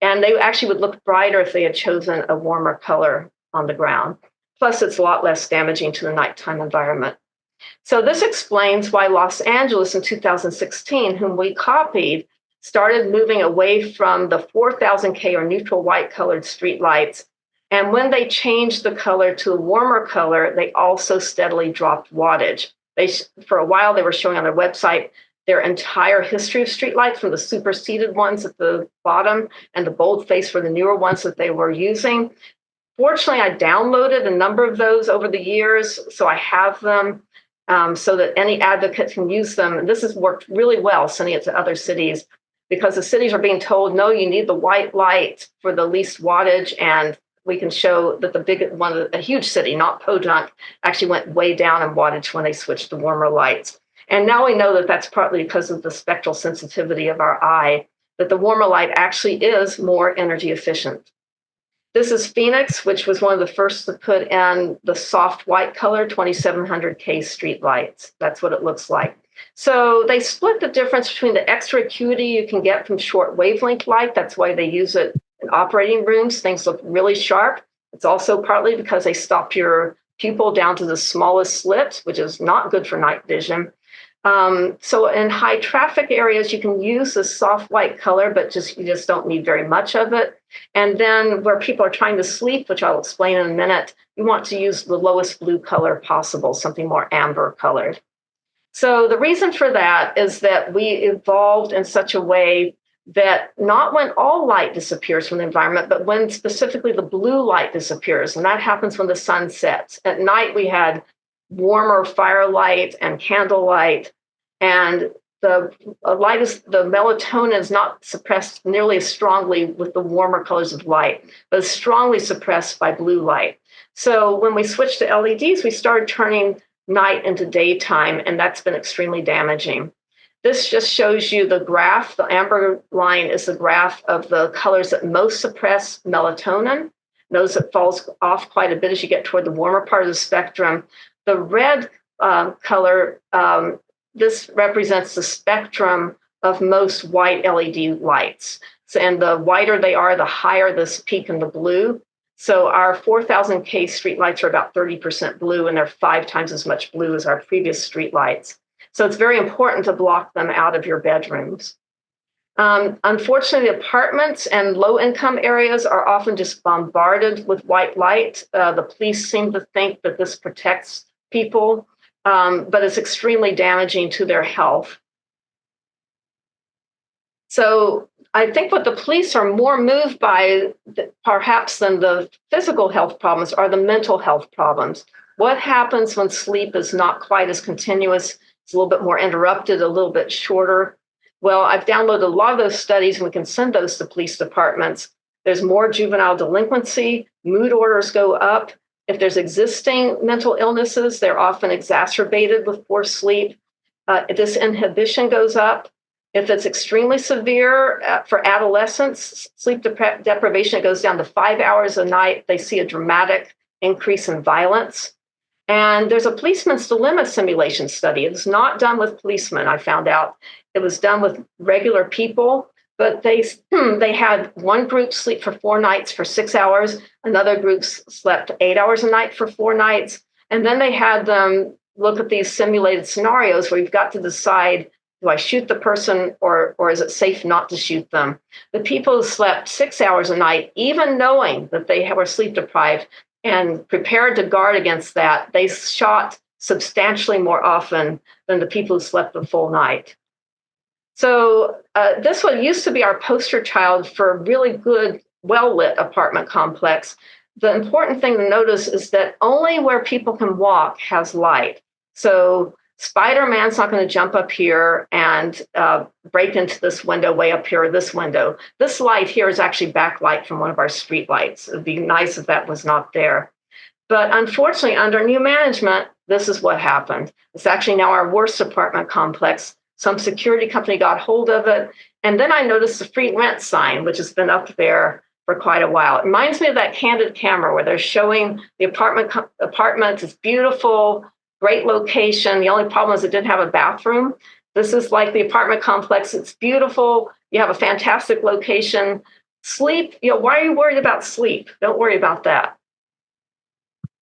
And they actually would look brighter if they had chosen a warmer color on the ground. Plus, it's a lot less damaging to the nighttime environment. So this explains why Los Angeles in 2016, whom we copied, started moving away from the 4000K or neutral white colored streetlights. And when they changed the color to a warmer color, they also steadily dropped wattage. For a while, they were showing on their website their entire history of streetlights, from the superseded ones at the bottom and the boldface for the newer ones that they were using. Fortunately, I downloaded a number of those over the years, so I have them so that any advocate can use them. And this has worked really well, sending it to other cities, because the cities are being told, no, you need the white light for the least wattage. And we can show that the big one, a huge city, not Podunk, actually went way down in wattage when they switched to warmer lights. And now we know that that's partly because of the spectral sensitivity of our eye, that the warmer light actually is more energy efficient. This is Phoenix, which was one of the first to put in the soft white color 2700K street lights. That's what it looks like. So they split the difference between the extra acuity you can get from short wavelength light. That's why they use it in operating rooms. Things look really sharp. It's also partly because they stop your pupil down to the smallest slits, which is not good for night vision. So in high traffic areas, you can use this soft white color, but you just don't need very much of it. And then where people are trying to sleep, which I'll explain in a minute, you want to use the lowest blue color possible, something more amber colored. So the reason for that is that we evolved in such a way that not when all light disappears from the environment, but when specifically the blue light disappears. And that happens when the sun sets. At night, we had warmer firelight and candlelight, and the melatonin is not suppressed nearly as strongly with the warmer colors of light, but is strongly suppressed by blue light. So when we switched to LEDs, we started turning night into daytime, and that's been extremely damaging. This just shows you the graph. The amber line is the graph of the colors that most suppress melatonin. Notice it falls off quite a bit as you get toward the warmer part of the spectrum. The red color, this represents the spectrum of most white LED lights. So, and the whiter they are, the higher this peak in the blue. So our 4000K streetlights are about 30% blue, and they're 5 times as much blue as our previous streetlights. So it's very important to block them out of your bedrooms. Unfortunately, apartments and low-income areas are often just bombarded with white light. The police seem to think that this protects people, but it's extremely damaging to their health. So I think what the police are more moved by, perhaps, than the physical health problems are the mental health problems. What happens when sleep is not quite as continuous? It's a little bit more interrupted, a little bit shorter. Well, I've downloaded a lot of those studies, and we can send those to police departments. There's more juvenile delinquency, mood orders go up. If there's existing mental illnesses, they're often exacerbated with poor sleep. This inhibition goes up. If it's extremely severe for adolescents, sleep deprivation goes down to 5 hours a night. They see a dramatic increase in violence. And there's a policeman's dilemma simulation study. It's not done with policemen, I found out. It was done with regular people, but they had one group sleep for 4 nights for 6 hours. Another group slept 8 hours a night for 4 nights. And then they had them look at these simulated scenarios where you've got to decide, do I shoot the person or is it safe not to shoot them? The people who slept 6 hours a night, even knowing that they were sleep deprived and prepared to guard against that, they shot substantially more often than the people who slept the full night. So this one used to be our poster child for a really good, well-lit apartment complex. The important thing to notice is that only where people can walk has light. So Spider-Man's not going to jump up here and break into this window way up here or this window. This light here is actually backlight from one of our street lights. It'd be nice if that was not there. But unfortunately, under new management, this is what happened. It's actually now our worst apartment complex. Some security company got hold of it. And then I noticed the free rent sign, which has been up there for quite a while. It reminds me of that candid camera where they're showing the apartment. It's beautiful. great location. The only problem is it didn't have a bathroom. This is like the apartment complex. It's beautiful. You have a fantastic location. Sleep, why are you worried about sleep? Don't worry about that.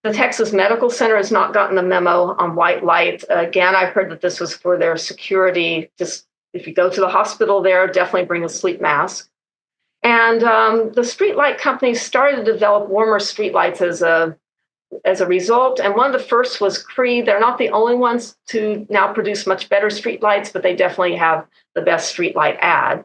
The Texas Medical Center has not gotten the memo on white light. Again, I've heard that this was for their security. Just if you go to the hospital there, definitely bring a sleep mask. And the streetlight companies started to develop warmer streetlights as a result. And one of the first was Cree. They're not the only ones to now produce much better streetlights, but they definitely have the best streetlight ad.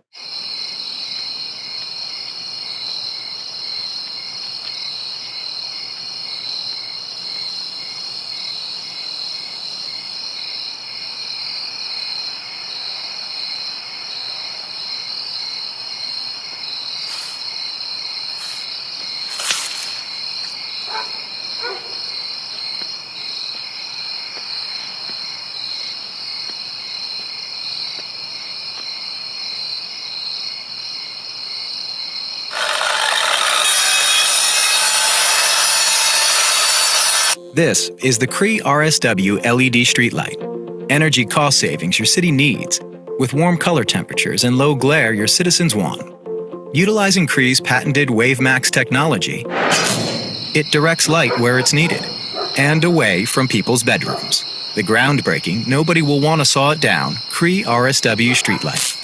This is the Cree RSW LED streetlight. Energy cost savings your city needs, with warm color temperatures and low glare your citizens want. Utilizing Cree's patented WaveMax technology, it directs light where it's needed, and away from people's bedrooms. The groundbreaking, nobody will want to saw it down, Cree RSW streetlight.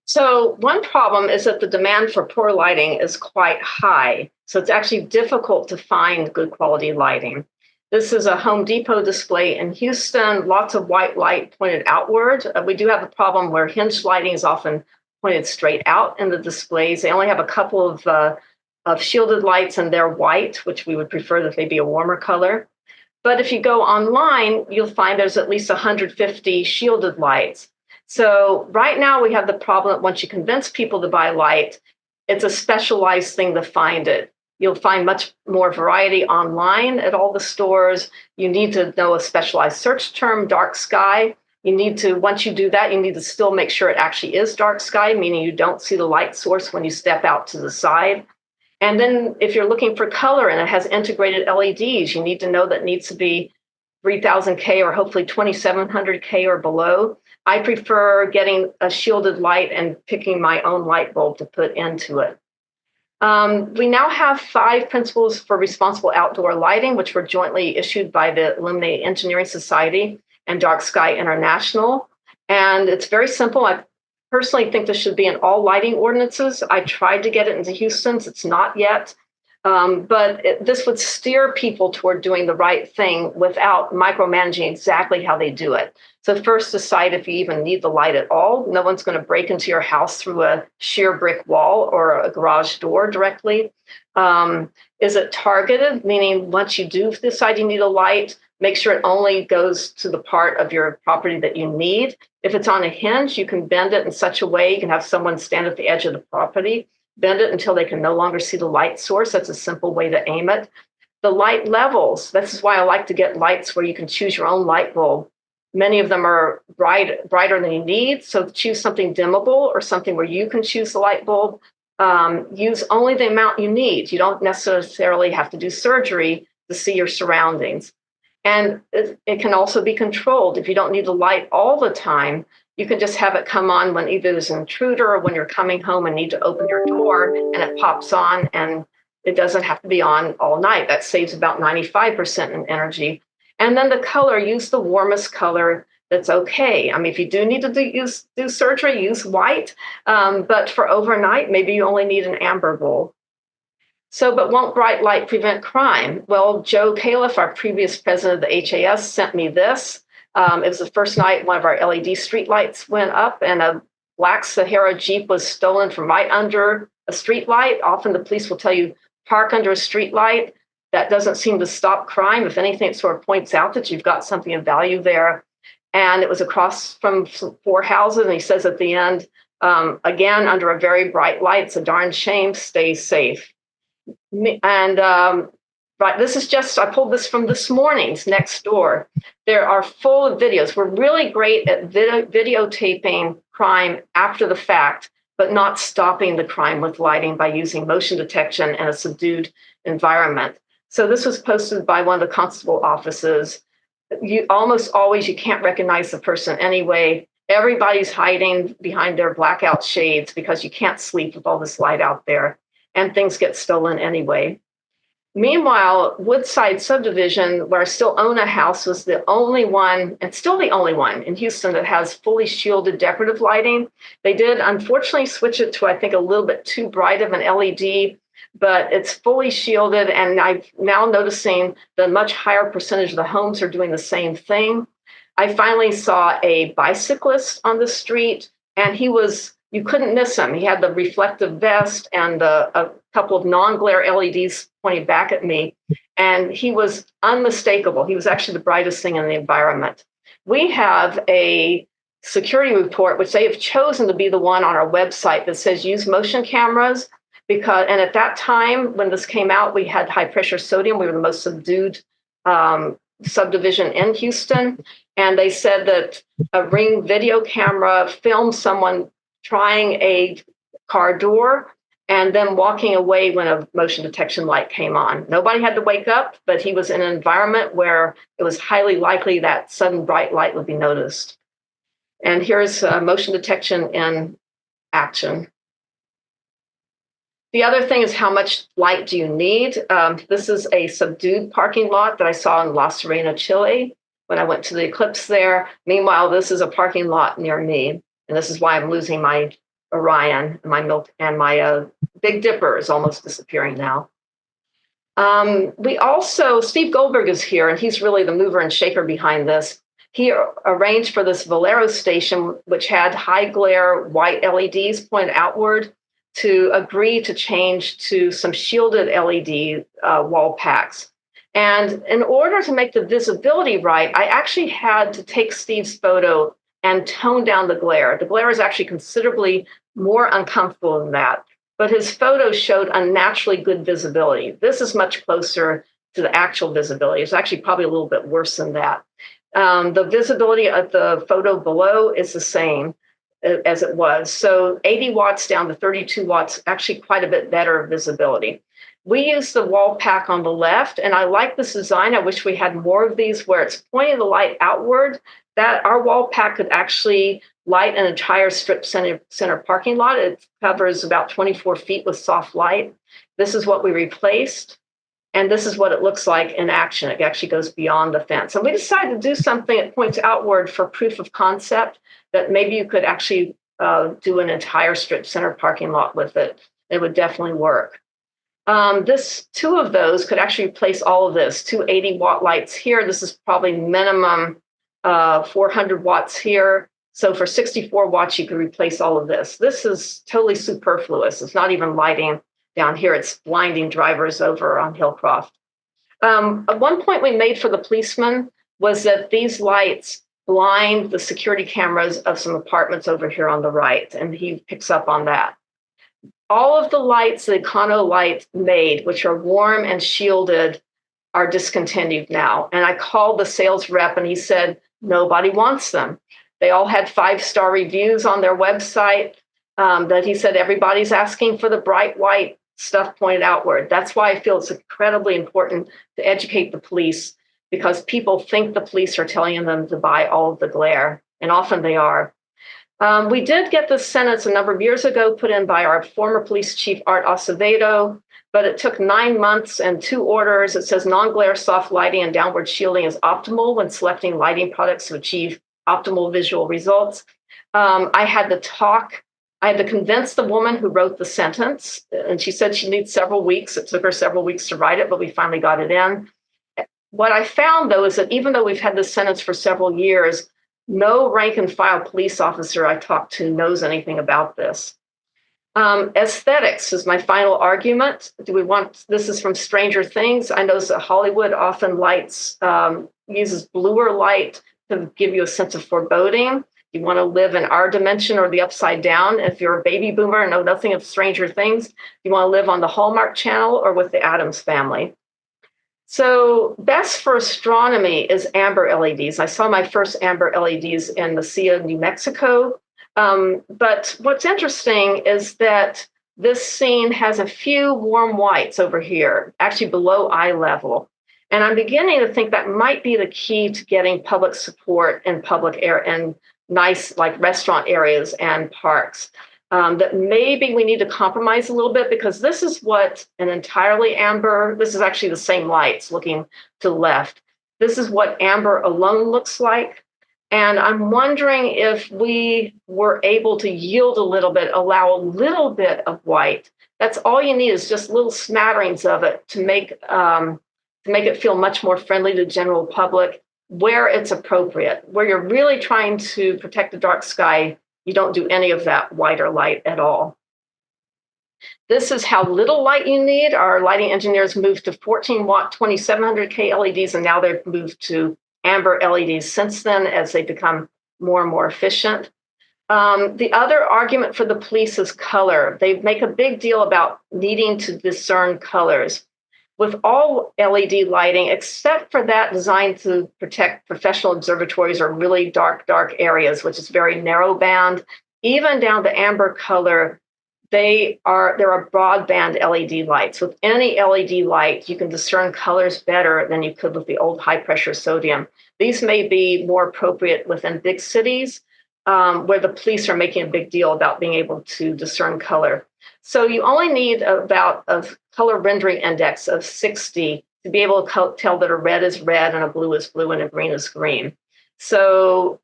So one problem is that the demand for poor lighting is quite high. So it's actually difficult to find good quality lighting. This is a Home Depot display in Houston, lots of white light pointed outward. We do have a problem where hinged lighting is often pointed straight out in the displays. They only have a couple of shielded lights and they're white, which we would prefer that they be a warmer color. But if you go online, you'll find there's at least 150 shielded lights. So right now we have the problem that once you convince people to buy light, it's a specialized thing to find it. You'll find much more variety online at all the stores. You need to know a specialized search term, dark sky. Once you do that, you need to still make sure it actually is dark sky, meaning you don't see the light source when you step out to the side. And then if you're looking for color and it has integrated LEDs, you need to know that it needs to be 3000K or hopefully 2700K or below. I prefer getting a shielded light and picking my own light bulb to put into it. We now have 5 principles for responsible outdoor lighting, which were jointly issued by the Illuminate Engineering Society and Dark Sky International. And it's very simple. I personally think this should be in all lighting ordinances. I tried to get it into Houston's. It's not yet. This would steer people toward doing the right thing without micromanaging exactly how they do it. So first decide if you even need the light at all. No one's going to break into your house through a sheer brick wall or a garage door directly. Is it targeted? Meaning once you do decide you need a light, make sure it only goes to the part of your property that you need. If it's on a hinge, you can bend it in such a way you can have someone stand at the edge of the property, bend it until they can no longer see the light source. That's a simple way to aim it. The light levels, this is why I like to get lights where you can choose your own light bulb. Many of them are brighter than you need, so choose something dimmable or something where you can choose the light bulb. Use only the amount you need. You don't necessarily have to do surgery to see your surroundings. And it can also be controlled. If you don't need the light all the time, you can just have it come on when either there's an intruder or when you're coming home and need to open your door and it pops on, and it doesn't have to be on all night. That saves about 95% in energy. And then the color, use the warmest color that's okay. I mean, if you do need to do surgery, use white. But for overnight, maybe you only need an amber bulb. But won't bright light prevent crime? Well, Joe Califf, our previous president of the HAS, sent me this. It was the first night one of our LED streetlights went up, and a black Sahara Jeep was stolen from right under a streetlight. Often the police will tell you, park under a streetlight. That doesn't seem to stop crime. If anything, it sort of points out that you've got something of value there. And it was across from 4 houses. And he says at the end, again, under a very bright light, it's a darn shame, stay safe. And this is just, I pulled this from this morning's Next Door. There are full of videos. We're really great at videotaping crime after the fact, but not stopping the crime with lighting by using motion detection and a subdued environment. So this was posted by one of the constable offices. You almost always, you can't recognize the person anyway. Everybody's hiding behind their blackout shades because you can't sleep with all this light out there, and things get stolen anyway. Meanwhile, Woodside subdivision, where I still own a house, was the only one, and still the only one in Houston that has fully shielded decorative lighting. They did unfortunately switch it to, I think, a little bit too bright of an LED, but it's fully shielded. And I'm now noticing the much higher percentage of the homes are doing the same thing. I finally saw a bicyclist on the street, and you couldn't miss him. He had the reflective vest and a couple of non-glare LEDs pointing back at me, and he was unmistakable. He was actually the brightest thing in the environment. We have a security report, which they have chosen to be the one on our website that says use motion cameras, and at that time, when this came out, we had high pressure sodium. We were the most subdued subdivision in Houston. And they said that a Ring video camera filmed someone trying a car door and then walking away when a motion detection light came on. Nobody had to wake up, but he was in an environment where it was highly likely that sudden bright light would be noticed. And here's motion detection in action. The other thing is, how much light do you need? This is a subdued parking lot that I saw in La Serena, Chile, when I went to the eclipse there. Meanwhile, this is a parking lot near me, and this is why I'm losing my Orion, my milk, and my Big Dipper is almost disappearing now. We also, Steve Goldberg is here, and he's really the mover and shaker behind this. He arranged for this Valero station, which had high glare white LEDs pointed outward, to agree to change to some shielded LED wall packs. And in order to make the visibility right, I actually had to take Steve's photo and tone down the glare. The glare is actually considerably more uncomfortable than that, but his photo showed unnaturally good visibility. This is much closer to the actual visibility. It's actually probably a little bit worse than that. The visibility of the photo below is the same as it was. So 80 watts down to 32 watts, actually quite a bit better visibility. We use the wall pack on the left, and I like this design. I wish we had more of these where it's pointing the light outward, that our wall pack could actually light an entire strip center parking lot. It covers about 24 feet with soft light. This is what we replaced, and this is what it looks like in action. It actually goes beyond the fence. And we decided to do something that points outward for proof of concept, that maybe you could actually do an entire strip center parking lot with it. It would definitely work. Two of those could actually replace all of this. 280 watt lights here. This is probably minimum 400 watts here. So for 64 watts, you could replace all of this. This is totally superfluous. It's not even lighting down here. It's blinding drivers over on Hillcroft. At one point we made for the policeman was that these lights blind the security cameras of some apartments over here on the right, and he picks up on that. All of the lights the Econo Light made, which are warm and shielded, are discontinued now. And I called the sales rep, and he said, nobody wants them. They all had 5-star reviews on their website that he said everybody's asking for the bright white stuff pointed outward. That's why I feel it's incredibly important to educate the police, because people think the police are telling them to buy all of the glare, and often they are. We did get this sentence a number of years ago put in by our former police chief, Art Acevedo, but it took 9 months and 2 orders. It says non-glare soft lighting and downward shielding is optimal when selecting lighting products to achieve optimal visual results. I had to convince the woman who wrote the sentence, and she said she needs several weeks. It took her several weeks to write it, but we finally got it in. What I found, though, is that even though we've had this sentence for several years, no rank and file police officer I talked to knows anything about this. Aesthetics is my final argument. This is from Stranger Things. I know that Hollywood often uses bluer light to give you a sense of foreboding. You want to live in our dimension or the upside down. If you're a baby boomer and know nothing of Stranger Things, you want to live on the Hallmark Channel or with the Addams Family. So best for astronomy is amber LEDs. I saw my first amber LEDs in the Sea of New Mexico. But what's interesting is that this scene has a few warm whites over here, actually below eye level. And I'm beginning to think that might be the key to getting public support in public air and nice like restaurant areas and parks. That maybe we need to compromise a little bit, because this is what an entirely amber, this is actually the same lights looking to the left. This is what amber alone looks like. And I'm wondering if we were able to yield a little bit, allow a little bit of white. That's all you need, is just little smatterings of it to make it feel much more friendly to the general public where it's appropriate. Where you're really trying to protect the dark sky, you don't do any of that whiter light at all. This is how little light you need. Our lighting engineers moved to 14-watt, 2700K LEDs, and now they've moved to amber LEDs since then as they become more and more efficient. The other argument for the police is color. They make a big deal about needing to discern colors. With all LED lighting, except for that designed to protect professional observatories or really dark areas, which is very narrow band, even down to amber color, there are broadband LED lights. With any LED light, you can discern colors better than you could with the old high pressure sodium. These may be more appropriate within big cities where the police are making a big deal about being able to discern color. So you only need about a color rendering index of 60 to be able to tell that a red is red and a blue is blue and a green is green. So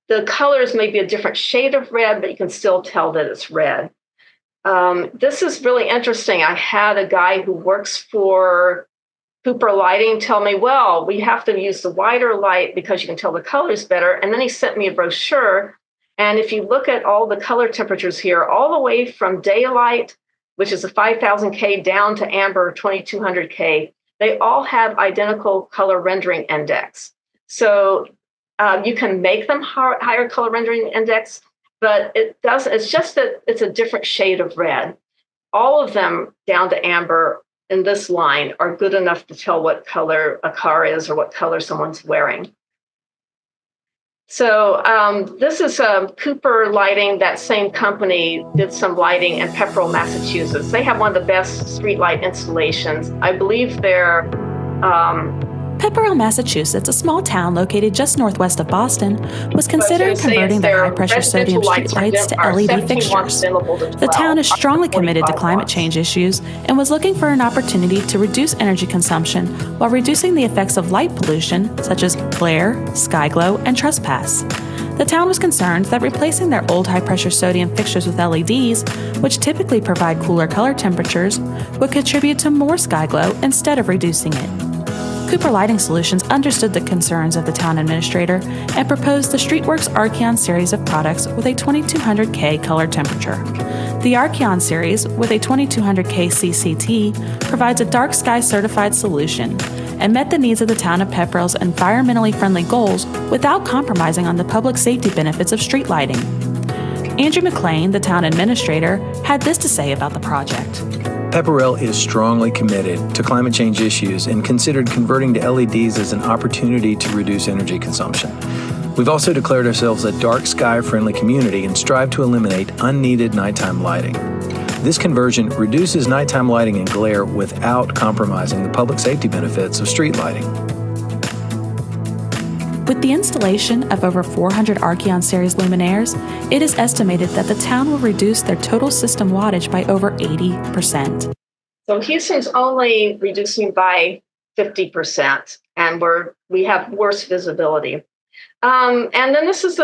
the colors may be a different shade of red, but you can still tell that it's red. This is really interesting. I had a guy who works for Cooper Lighting tell me, well, we have to use the wider light because you can tell the colors better. And then he sent me a brochure. And if you look at all the color temperatures here, all the way from daylight, which is a 5000K, down to amber 2200K, they all have identical color rendering index. So you can make them higher color rendering index, but it's just that it's a different shade of red. All of them down to amber in this line are good enough to tell what color a car is or what color someone's wearing. So this is Cooper Lighting. That same company did some lighting in Pepperell, Massachusetts. They have one of the best streetlight installations. I believe they're Pepperell, Massachusetts, a small town located just northwest of Boston, was considering converting their high-pressure sodium streetlights to LED fixtures. The town is strongly committed to climate change issues and was looking for an opportunity to reduce energy consumption while reducing the effects of light pollution, such as glare, sky glow, and trespass. The town was concerned that replacing their old high-pressure sodium fixtures with LEDs, which typically provide cooler color temperatures, would contribute to more sky glow instead of reducing it. Cooper Lighting Solutions understood the concerns of the town administrator and proposed the StreetWorks Archeon series of products with a 2200K color temperature. The Archeon series, with a 2200K CCT, provides a dark sky certified solution and met the needs of the town of Pepperell's environmentally friendly goals without compromising on the public safety benefits of street lighting. Andrew McLean, the town administrator, had this to say about the project. Pepperell is strongly committed to climate change issues and considered converting to LEDs as an opportunity to reduce energy consumption. We've also declared ourselves a dark sky-friendly community and strive to eliminate unneeded nighttime lighting. This conversion reduces nighttime lighting and glare without compromising the public safety benefits of street lighting. With the installation of over 400 Archeon series luminaires, it is estimated that the town will reduce their total system wattage by over 80%. So Houston's only reducing by 50%, and we have worse visibility. And then this has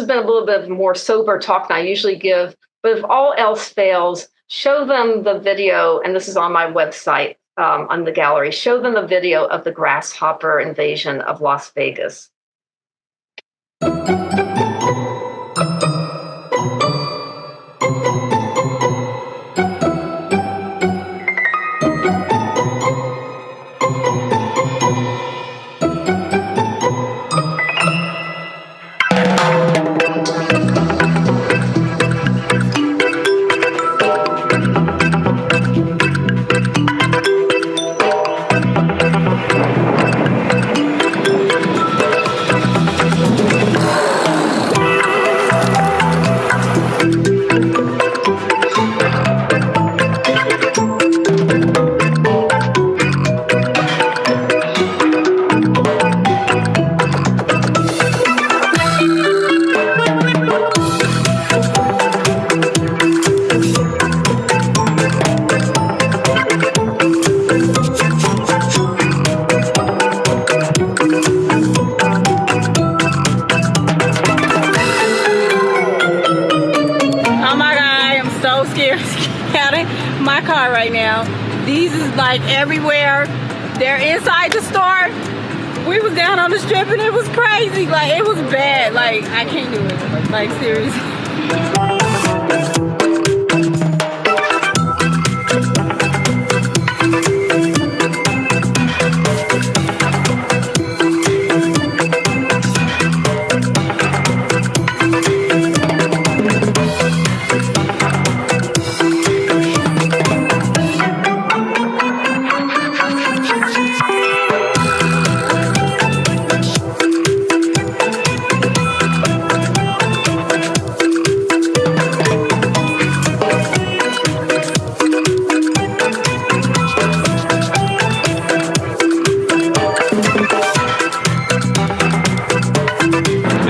been a little bit more sober talk than I usually give, but if all else fails, show them the video, and this is on my website on the gallery, show them the video of the grasshopper invasion of Las Vegas. so scared to get out of my car right now. These is like everywhere. They're inside the store. We was down on the strip and it was crazy. Like, it was bad. Like, I can't do it. Like, seriously.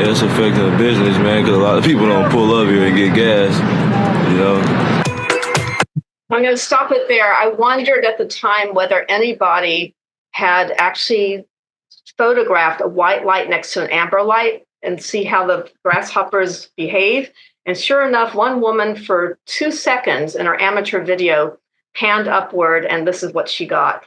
It's affecting the business, man, because a lot of people don't pull up here and get gas, you know. I'm going to stop it there. I wondered at the time whether anybody had actually photographed a white light next to an amber light and see how the grasshoppers behave. And sure enough, one woman for 2 seconds in her amateur video panned upward, and this is what she got.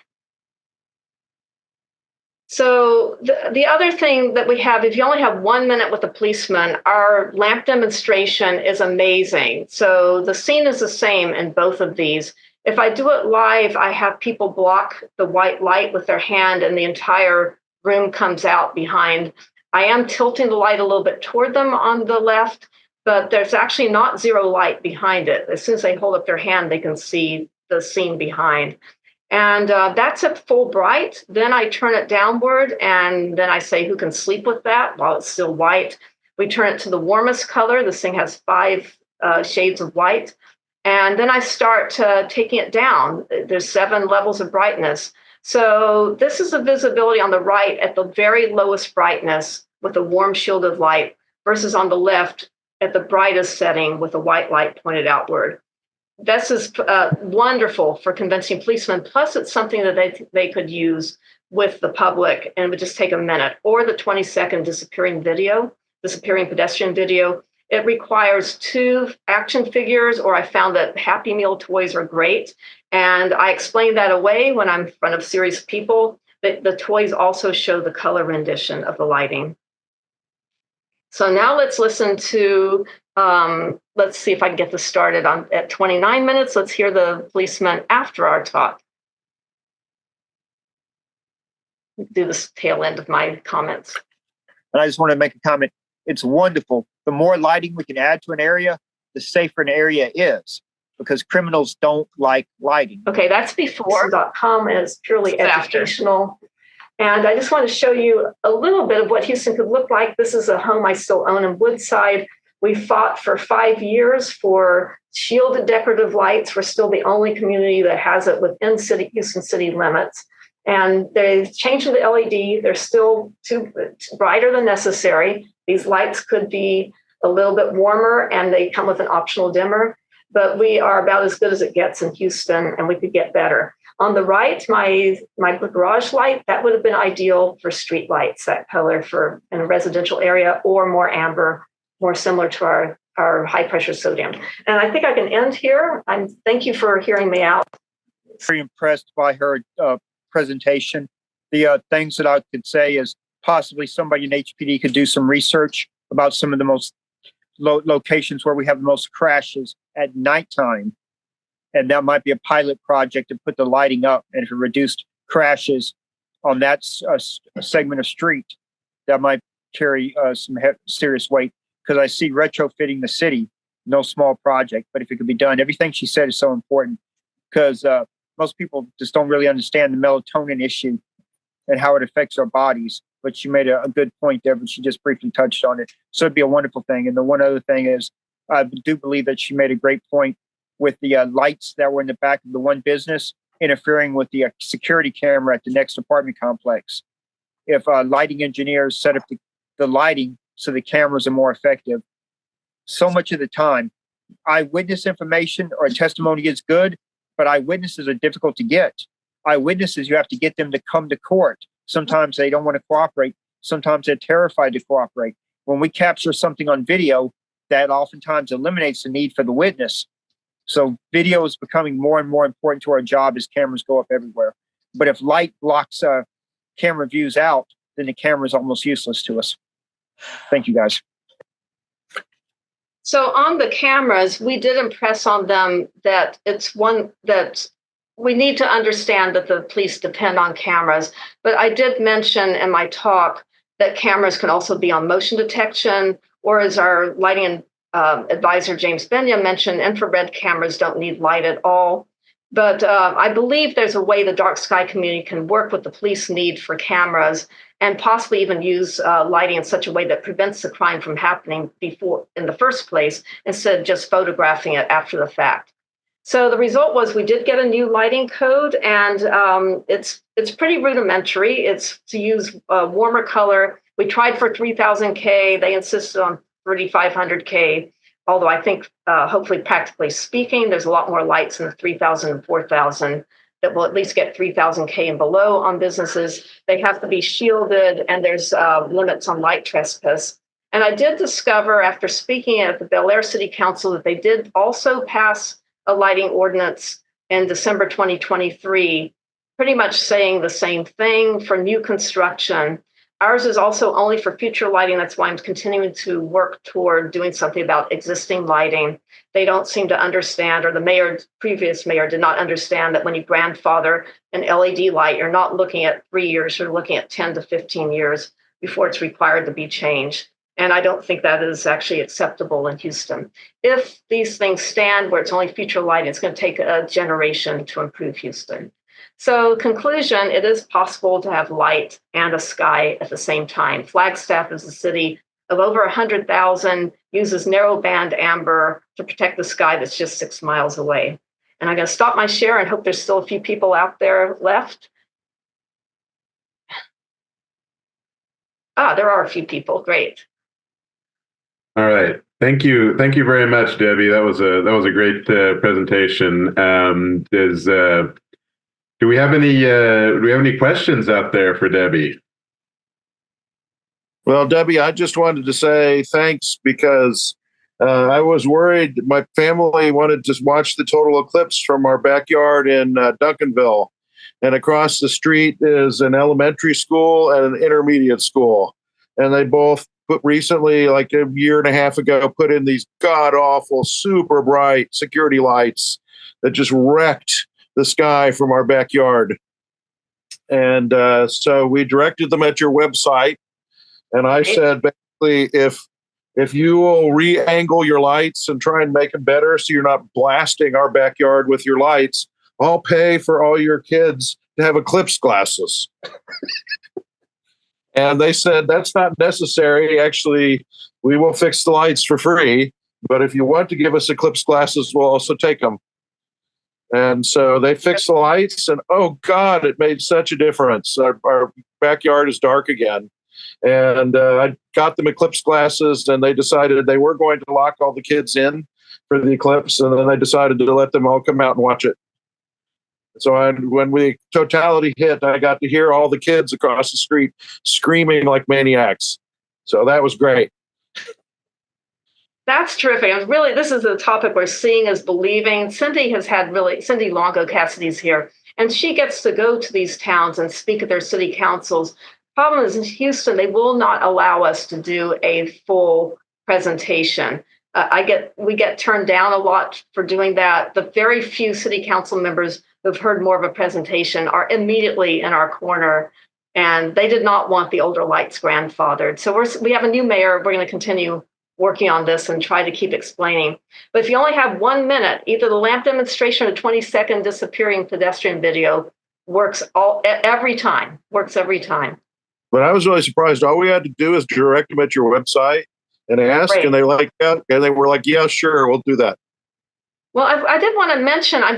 So the other thing that we have, if you only have 1 minute with a policeman, our lamp demonstration is amazing. So the scene is the same in both of these. If I do it live, I have people block the white light with their hand and the entire room comes out behind. I am tilting the light a little bit toward them on the left, but there's actually not zero light behind it. As soon as they hold up their hand, they can see the scene behind. And that's at full bright. Then I turn it downward, and then I say, who can sleep with that while it's still white? We turn it to the warmest color. This thing has 5 shades of white. And then I start taking it down. There's 7 levels of brightness. So this is the visibility on the right at the very lowest brightness with a warm shielded light versus on the left at the brightest setting with a white light pointed outward. This is wonderful for convincing policemen. Plus, it's something that they could use with the public, and it would just take a minute. Or the 20-second disappearing pedestrian video. It requires 2 action figures, or I found that Happy Meal toys are great. And I explain that away when I'm in front of serious people. The toys also show the color rendition of the lighting. So now let's listen to, let's see if I can get this started at 29 minutes. Let's hear the policeman after our talk. Do this tail end of my comments. And I just want to make a comment. It's wonderful. The more lighting we can add to an area, the safer an area is, because criminals don't like lighting. Okay, that's before.com, and it's purely educational. And I just want to show you a little bit of what Houston could look like. This is a home I still own in Woodside. We fought for 5 years for shielded decorative lights. We're still the only community that has it within Houston city limits. And they've changed to the LED. They're still too brighter than necessary. These lights could be a little bit warmer, and they come with an optional dimmer. But we are about as good as it gets in Houston, and we could get better. On the right, my garage light, that would have been ideal for street lights, that color for in a residential area, or more amber, more similar to our high pressure sodium. And I think I can end here. Thank you for hearing me out. Very impressed by her presentation. The things that I could say is possibly somebody in HPD could do some research about some of the most locations where we have the most crashes at nighttime. And that might be a pilot project to put the lighting up. And if it reduced crashes on that segment of street, that might carry some serious weight. Because I see retrofitting the city, no small project, but if it could be done, everything she said is so important, because most people just don't really understand the melatonin issue and how it affects our bodies. But she made a good point there, but she just briefly touched on it. So it'd be a wonderful thing. And the one other thing is, I do believe that she made a great point with the lights that were in the back of the one business interfering with the security camera at the next apartment complex. If lighting engineers set up the lighting so the cameras are more effective, so much of the time, eyewitness information or testimony is good, but eyewitnesses are difficult to get. Eyewitnesses, you have to get them to come to court. Sometimes they don't want to cooperate. Sometimes they're terrified to cooperate. When we capture something on video, that oftentimes eliminates the need for the witness. So video is becoming more and more important to our job as cameras go up everywhere. But if light blocks camera views out, then the camera is almost useless to us. Thank you, guys. So on the cameras, we did impress on them that it's one that we need to understand that the police depend on cameras. But I did mention in my talk that cameras can also be on motion detection, or as our lighting advisor James Benya mentioned, infrared cameras don't need light at all. But I believe there's a way the dark sky community can work with the police need for cameras and possibly even use lighting in such a way that prevents the crime from happening before in the first place, instead of just photographing it after the fact. So the result was we did get a new lighting code, and it's pretty rudimentary. It's to use warmer color. We tried for 3000 K. They insisted on 3500 K. Although I think, hopefully, practically speaking, there's a lot more lights in the 3,000 and 4,000 that will at least get 3,000 K and below on businesses. They have to be shielded, and there's limits on light trespass. And I did discover, after speaking at the Bel Air City Council, that they did also pass a lighting ordinance in December 2023, pretty much saying the same thing for new construction. Ours is also only for future lighting. That's why I'm continuing to work toward doing something about existing lighting. They don't seem to understand, or the previous mayor did not understand that when you grandfather an LED light, you're not looking at 3 years, you're looking at 10 to 15 years before it's required to be changed. And I don't think that is actually acceptable in Houston. If these things stand where it's only future lighting, it's going to take a generation to improve Houston. So conclusion, it is possible to have light and a sky at the same time. Flagstaff is a city of over 100,000, uses narrowband amber to protect the sky that's just 6 miles away. And I'm going to stop my share and hope there's still a few people out there left. There are a few people. Great. All right. Thank you. Thank you very much, Debbie. That was a great presentation. Do we have any questions out there for Debbie? Well, Debbie, I just wanted to say thanks because I was worried. My family wanted to watch the total eclipse from our backyard in Duncanville. And across the street is an elementary school and an intermediate school. And they both recently, like a year and a half ago, put in these god-awful, super bright security lights that just wrecked the sky from our backyard. And so we directed them at your website. And I said, basically, if you will re-angle your lights and try and make them better so you're not blasting our backyard with your lights, I'll pay for all your kids to have eclipse glasses. And they said, that's not necessary. Actually, we will fix the lights for free. But if you want to give us eclipse glasses, we'll also take them. And so they fixed the lights, and oh God, it made such a difference. Our backyard is dark again. And I got them eclipse glasses, and they decided they were going to lock all the kids in for the eclipse. And then they decided to let them all come out and watch it. So when the totality hit, I got to hear all the kids across the street screaming like maniacs. So that was great. That's terrific. And really, this is a topic where seeing is believing. Cindy Longo Cassidy's here, and she gets to go to these towns and speak at their city councils. Problem is, in Houston, they will not allow us to do a full presentation. We get turned down a lot for doing that. The very few city council members who've heard more of a presentation are immediately in our corner, and they did not want the older lights grandfathered. So we have a new mayor. We're going to continue working on this and try to keep explaining. But if you only have 1 minute, either the lamp demonstration or 20-second disappearing pedestrian video works every time. But I was really surprised. All we had to do is direct them at your website and ask, and they were like, yeah, sure, we'll do that. Well, I did want to mention, I'm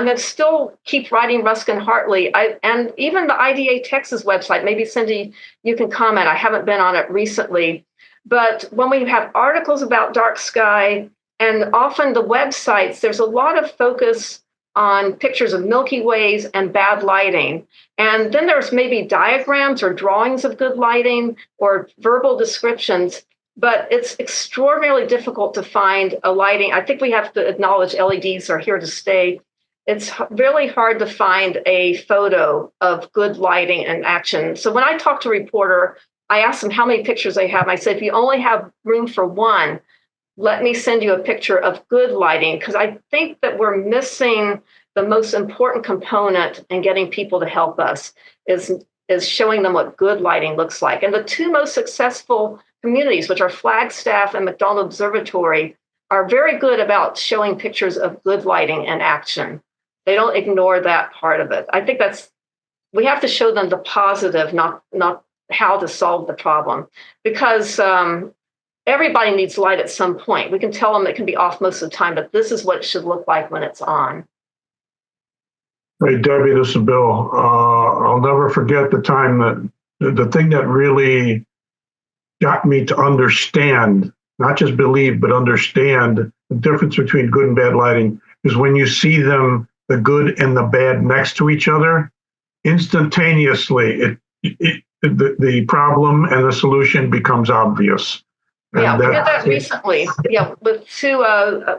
going to still keep writing Ruskin Hartley. And even the IDA Texas website, maybe Cindy, you can comment. I haven't been on it recently. But when we have articles about dark sky, and often the websites, there's a lot of focus on pictures of Milky Ways and bad lighting. And then there's maybe diagrams or drawings of good lighting or verbal descriptions. but it's extraordinarily difficult to find a lighting. I think we have to acknowledge LEDs are here to stay. It's really hard to find a photo of good lighting in action. So when I talk to a reporter, I ask them how many pictures they have. I said, if you only have room for one, let me send you a picture of good lighting, because I think that we're missing the most important component in getting people to help us is showing them what good lighting looks like. And the two most successful communities, which are Flagstaff and McDonald Observatory, are very good about showing pictures of good lighting in action. They don't ignore that part of it. I think we have to show them the positive, not how to solve the problem, because everybody needs light at some point. We can tell them it can be off most of the time, but this is what it should look like when it's on. Hey, Debbie, this is Bill. I'll never forget the time that the thing that really got me to understand, not just believe, but understand the difference between good and bad lighting is when you see them, the good and the bad next to each other, instantaneously, the problem and the solution becomes obvious. Yeah, we did that recently. Yeah, with two,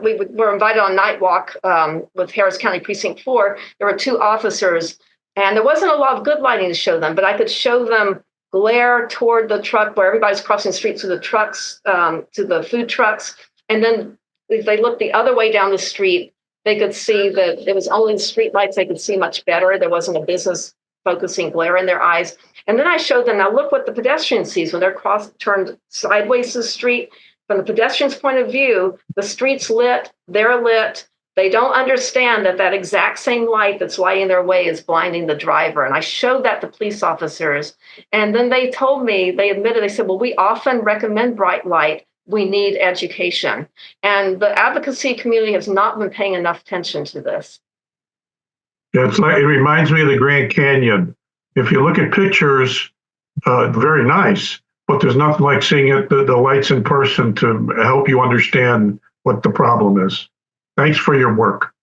we were invited on night walk with Harris County Precinct 4. There were two officers, and there wasn't a lot of good lighting to show them, but I could show them glare toward the truck where everybody's crossing the street to the trucks, to the food trucks. And then if they looked the other way down the street, they could see that it was only the street lights. They could see much better. There wasn't a business focusing glare in their eyes. And then I showed them, now look what the pedestrian sees when they're turned sideways to the street. From the pedestrian's point of view, the street's lit, they're lit. They don't understand that exact same light that's lighting their way is blinding the driver. And I showed that to police officers. And then they told me, they said, well, we often recommend bright light. We need education. And the advocacy community has not been paying enough attention to this. Yeah, it reminds me of the Grand Canyon. If you look at pictures, very nice, but there's nothing like seeing the lights in person to help you understand what the problem is. Thanks for your work.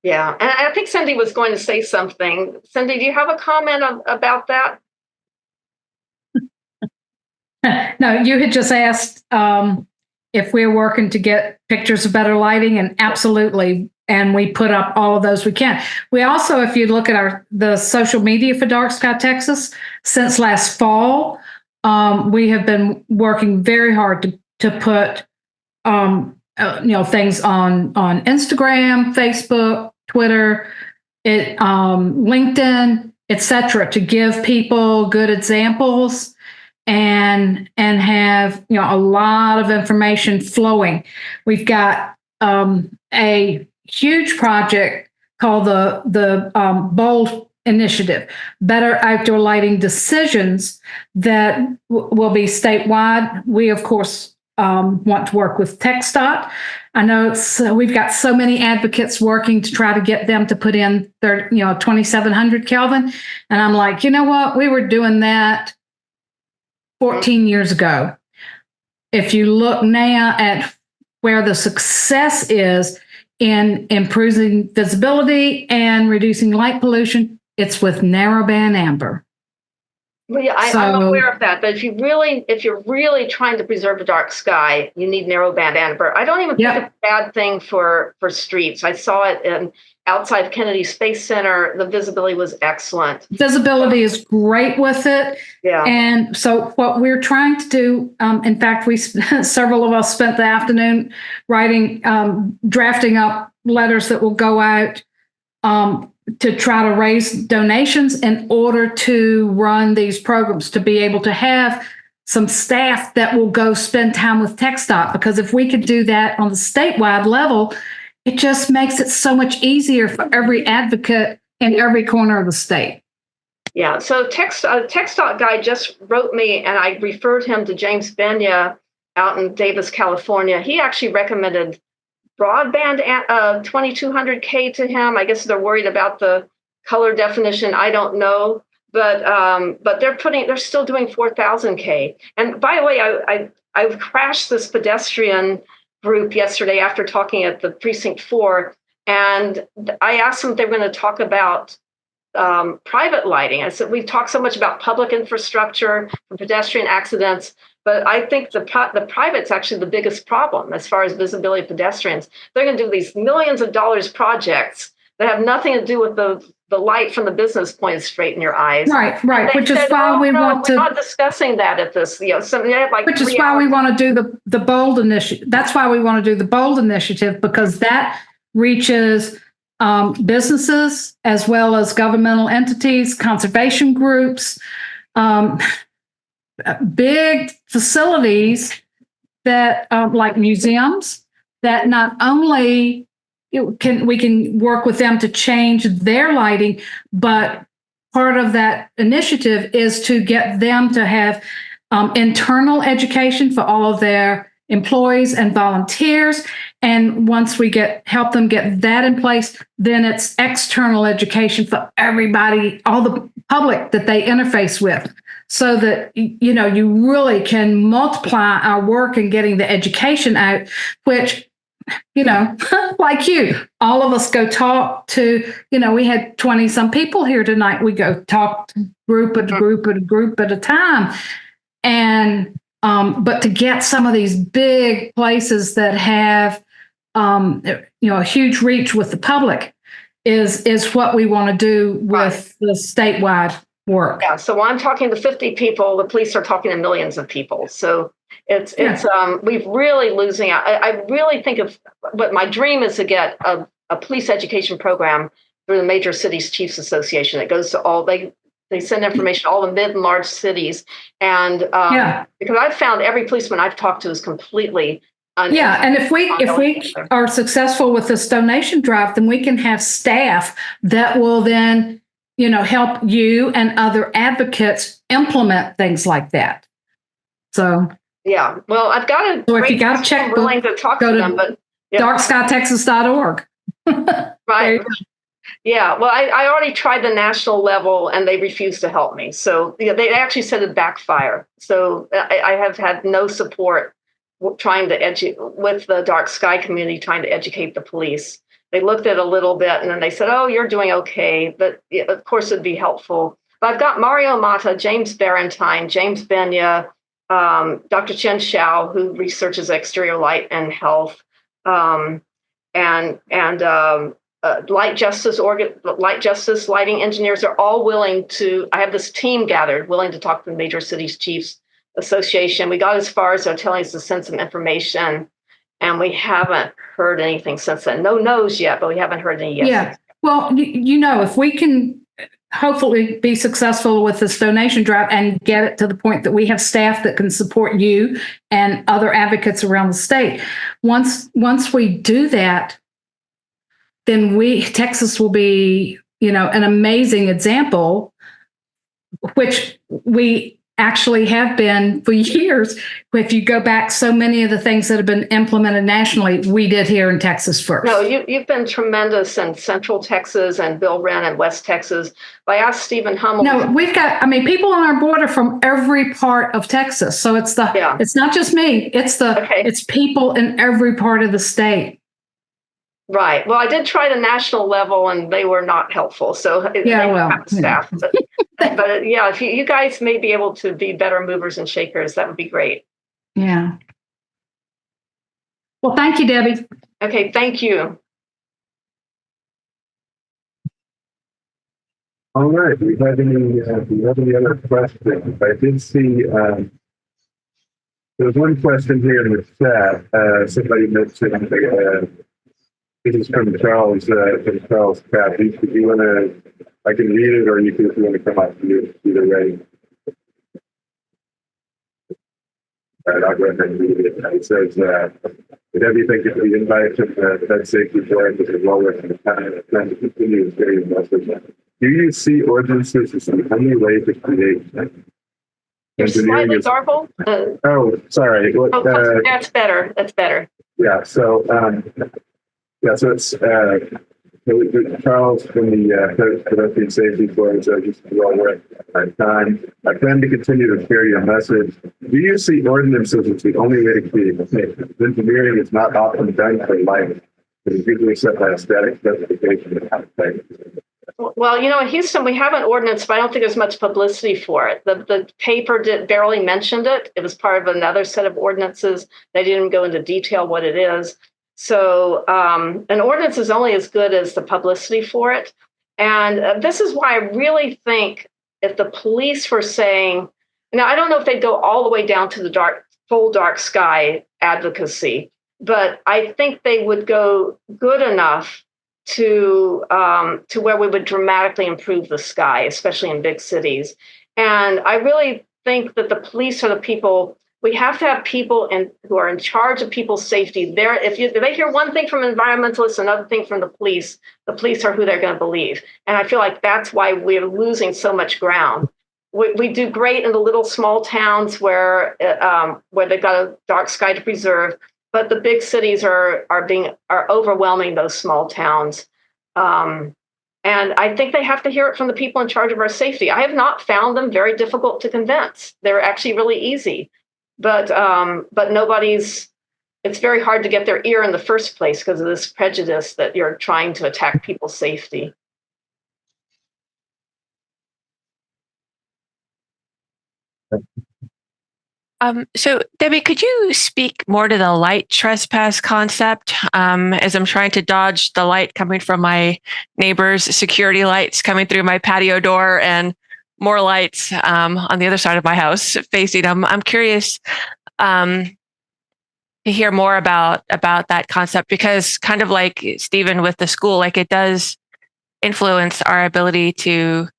Yeah, and I think Cindy was going to say something. Cindy, do you have a comment about that? No, you had just asked if we're working to get pictures of better lighting, and absolutely. And we put up all of those we can. We also, if you look at the social media for Dark Sky Texas, since last fall, we have been working very hard to put things on Instagram, Facebook, Twitter, LinkedIn, etc., to give people good examples and have a lot of information flowing. We've got a huge project called the BOLD initiative, Better Outdoor Lighting Decisions, that will be statewide. We, of course, want to work with TxDOT. I know we've got so many advocates working to try to get them to put in their 2700 Kelvin. And I'm like, you know what? We were doing that 14 years ago. If you look now at where the success is in improving visibility and reducing light pollution, it's with narrowband amber. Well, yeah, I'm aware of that. But if you're really trying to preserve a dark sky, you need narrowband amber. I don't even think it's a bad thing for streets. I saw it outside Kennedy Space Center. The visibility was excellent. Visibility is great with it. Yeah. And so what we're trying to do, in fact, several of us spent the afternoon drafting up letters that will go out to try to raise donations in order to run these programs, to be able to have some staff that will go spend time with TxDOT. Because if we could do that on the statewide level, it just makes it so much easier for every advocate in every corner of the state. Yeah, so TxDOT guy just wrote me, and I referred him to James Benya out in Davis, California. He actually recommended broadband 2200K to him. I guess they're worried about the color definition. I don't know, but they're still doing 4000K. And by the way, I crashed this pedestrian group yesterday after talking at the Precinct 4, and I asked them if they were going to talk about private lighting. I said, we've talked so much about public infrastructure and pedestrian accidents, But I think the private's actually the biggest problem as far as visibility of pedestrians. They're going to do these millions of dollars projects that have nothing to do with the light from the business pointing straight in your eyes. Right. Which is why we want to. We're not discussing that at this. Which is why we want to do the bold initiative. That's why we want to do the bold initiative, because that reaches businesses as well as governmental entities, conservation groups, big facilities that like museums that not only we can work with them to change their lighting, but part of that initiative is to get them to have internal education for all of their employees and volunteers. And once we help them get that in place, then it's external education for everybody, all the public that they interface with, so that, you really can multiply our work in getting the education out, which, like you, all of us go talk to, we had 20 some people here tonight. We go talk to group at a time. And, but to get some of these big places that have, a huge reach with the public is what we want to do with the statewide work. Yeah. So when I'm talking to 50 people, the police are talking to millions of people. So it's we've really losing out. I really think but my dream is to get a police education program through the Major Cities Chiefs Association. It goes to all, they send information to all the mid and large cities. And because I've found every policeman I've talked to is completely and if we are successful with this donation drive, then we can have staff that will then, help you and other advocates implement things like that. So yeah, well, I've got a. So if you got a checkbook, willing to talk to them, but darkskytexas.org. Right. Yeah. Well, I already tried the national level, and they refused to help me. So they actually said it backfire. So I have had no support trying to with the dark sky community, trying to educate the police. They looked at it a little bit, and then they said, "Oh, you're doing okay, but of course it'd be helpful." But I've got Mario Mata, James Barentine, James Benya, Dr. Chen Xiao, who researches exterior light and health, and light justice lighting engineers are all willing to. I have this team gathered, willing to talk to the Major Cities Chiefs Association. We got as far as they're telling us to send some information, and we haven't heard anything since then. No no's yet, but we haven't heard any yet. Yeah. Well, if we can hopefully be successful with this donation drive and get it to the point that we have staff that can support you and other advocates around the state. Once we do that, then Texas will be, an amazing example, which we actually have been for years. If you go back, so many of the things that have been implemented nationally, we did here in Texas first. No, you've been tremendous in Central Texas and Bill Wren in West Texas. I asked Stephen Hummel. No, we've got, people on our border from every part of Texas. So it's it's not just me. It's people in every part of the state. Right. Well, I did try the national level, and they were not helpful. So staff. But if you guys may be able to be better movers and shakers, that would be great. Yeah. Well, thank you, Debbie. Okay. Thank you. All right. Do we have any other questions? I did see there was one question here in the chat. Somebody mentioned. This is from Charles Cappy. If you want to, I can read it, or if you want to come up to you, either way. All right, I'll go ahead and read it. It says, Debbie, thank you for the invite to the Fed Safety Board. This is well worth the time to continue this very message. Do you see ordinances as the only way to create You're slightly garbled. Sorry. That's better. That's better. Yeah, so so it's Charles from the Pedestrian Safety Board. So just well worth our time. I plan to continue to share your message. Do you see ordinances as the only way to create safety? Engineering is not often done for life. It is usually set by a static specification of how to Well, in Houston, we have an ordinance, but I don't think there's much publicity for it. The paper barely mentioned it. It was part of another set of ordinances. They didn't go into detail what it is. So an ordinance is only as good as the publicity for it. And this is why I really think if the police were saying, now I don't know if they'd go all the way down to the full dark sky advocacy, but I think they would go good enough to where we would dramatically improve the sky, especially in big cities. And I really think that the police are the people. We have to have people who are in charge of people's safety. If they hear one thing from environmentalists, another thing from the police are who they're going to believe. And I feel like that's why we're losing so much ground. We do great in the little small towns where they've got a dark sky to preserve, but the big cities are overwhelming those small towns. And I think they have to hear it from the people in charge of our safety. I have not found them very difficult to convince. They're actually really easy. But it's very hard to get their ear in the first place because of this prejudice that you're trying to attack people's safety. So Debbie, could you speak more to the light trespass concept? As I'm trying to dodge the light coming from my neighbor's security lights coming through my patio door and more lights on the other side of my house facing them. I'm curious to hear more about that concept, because kind of like Stephen with the school, like it does influence our ability to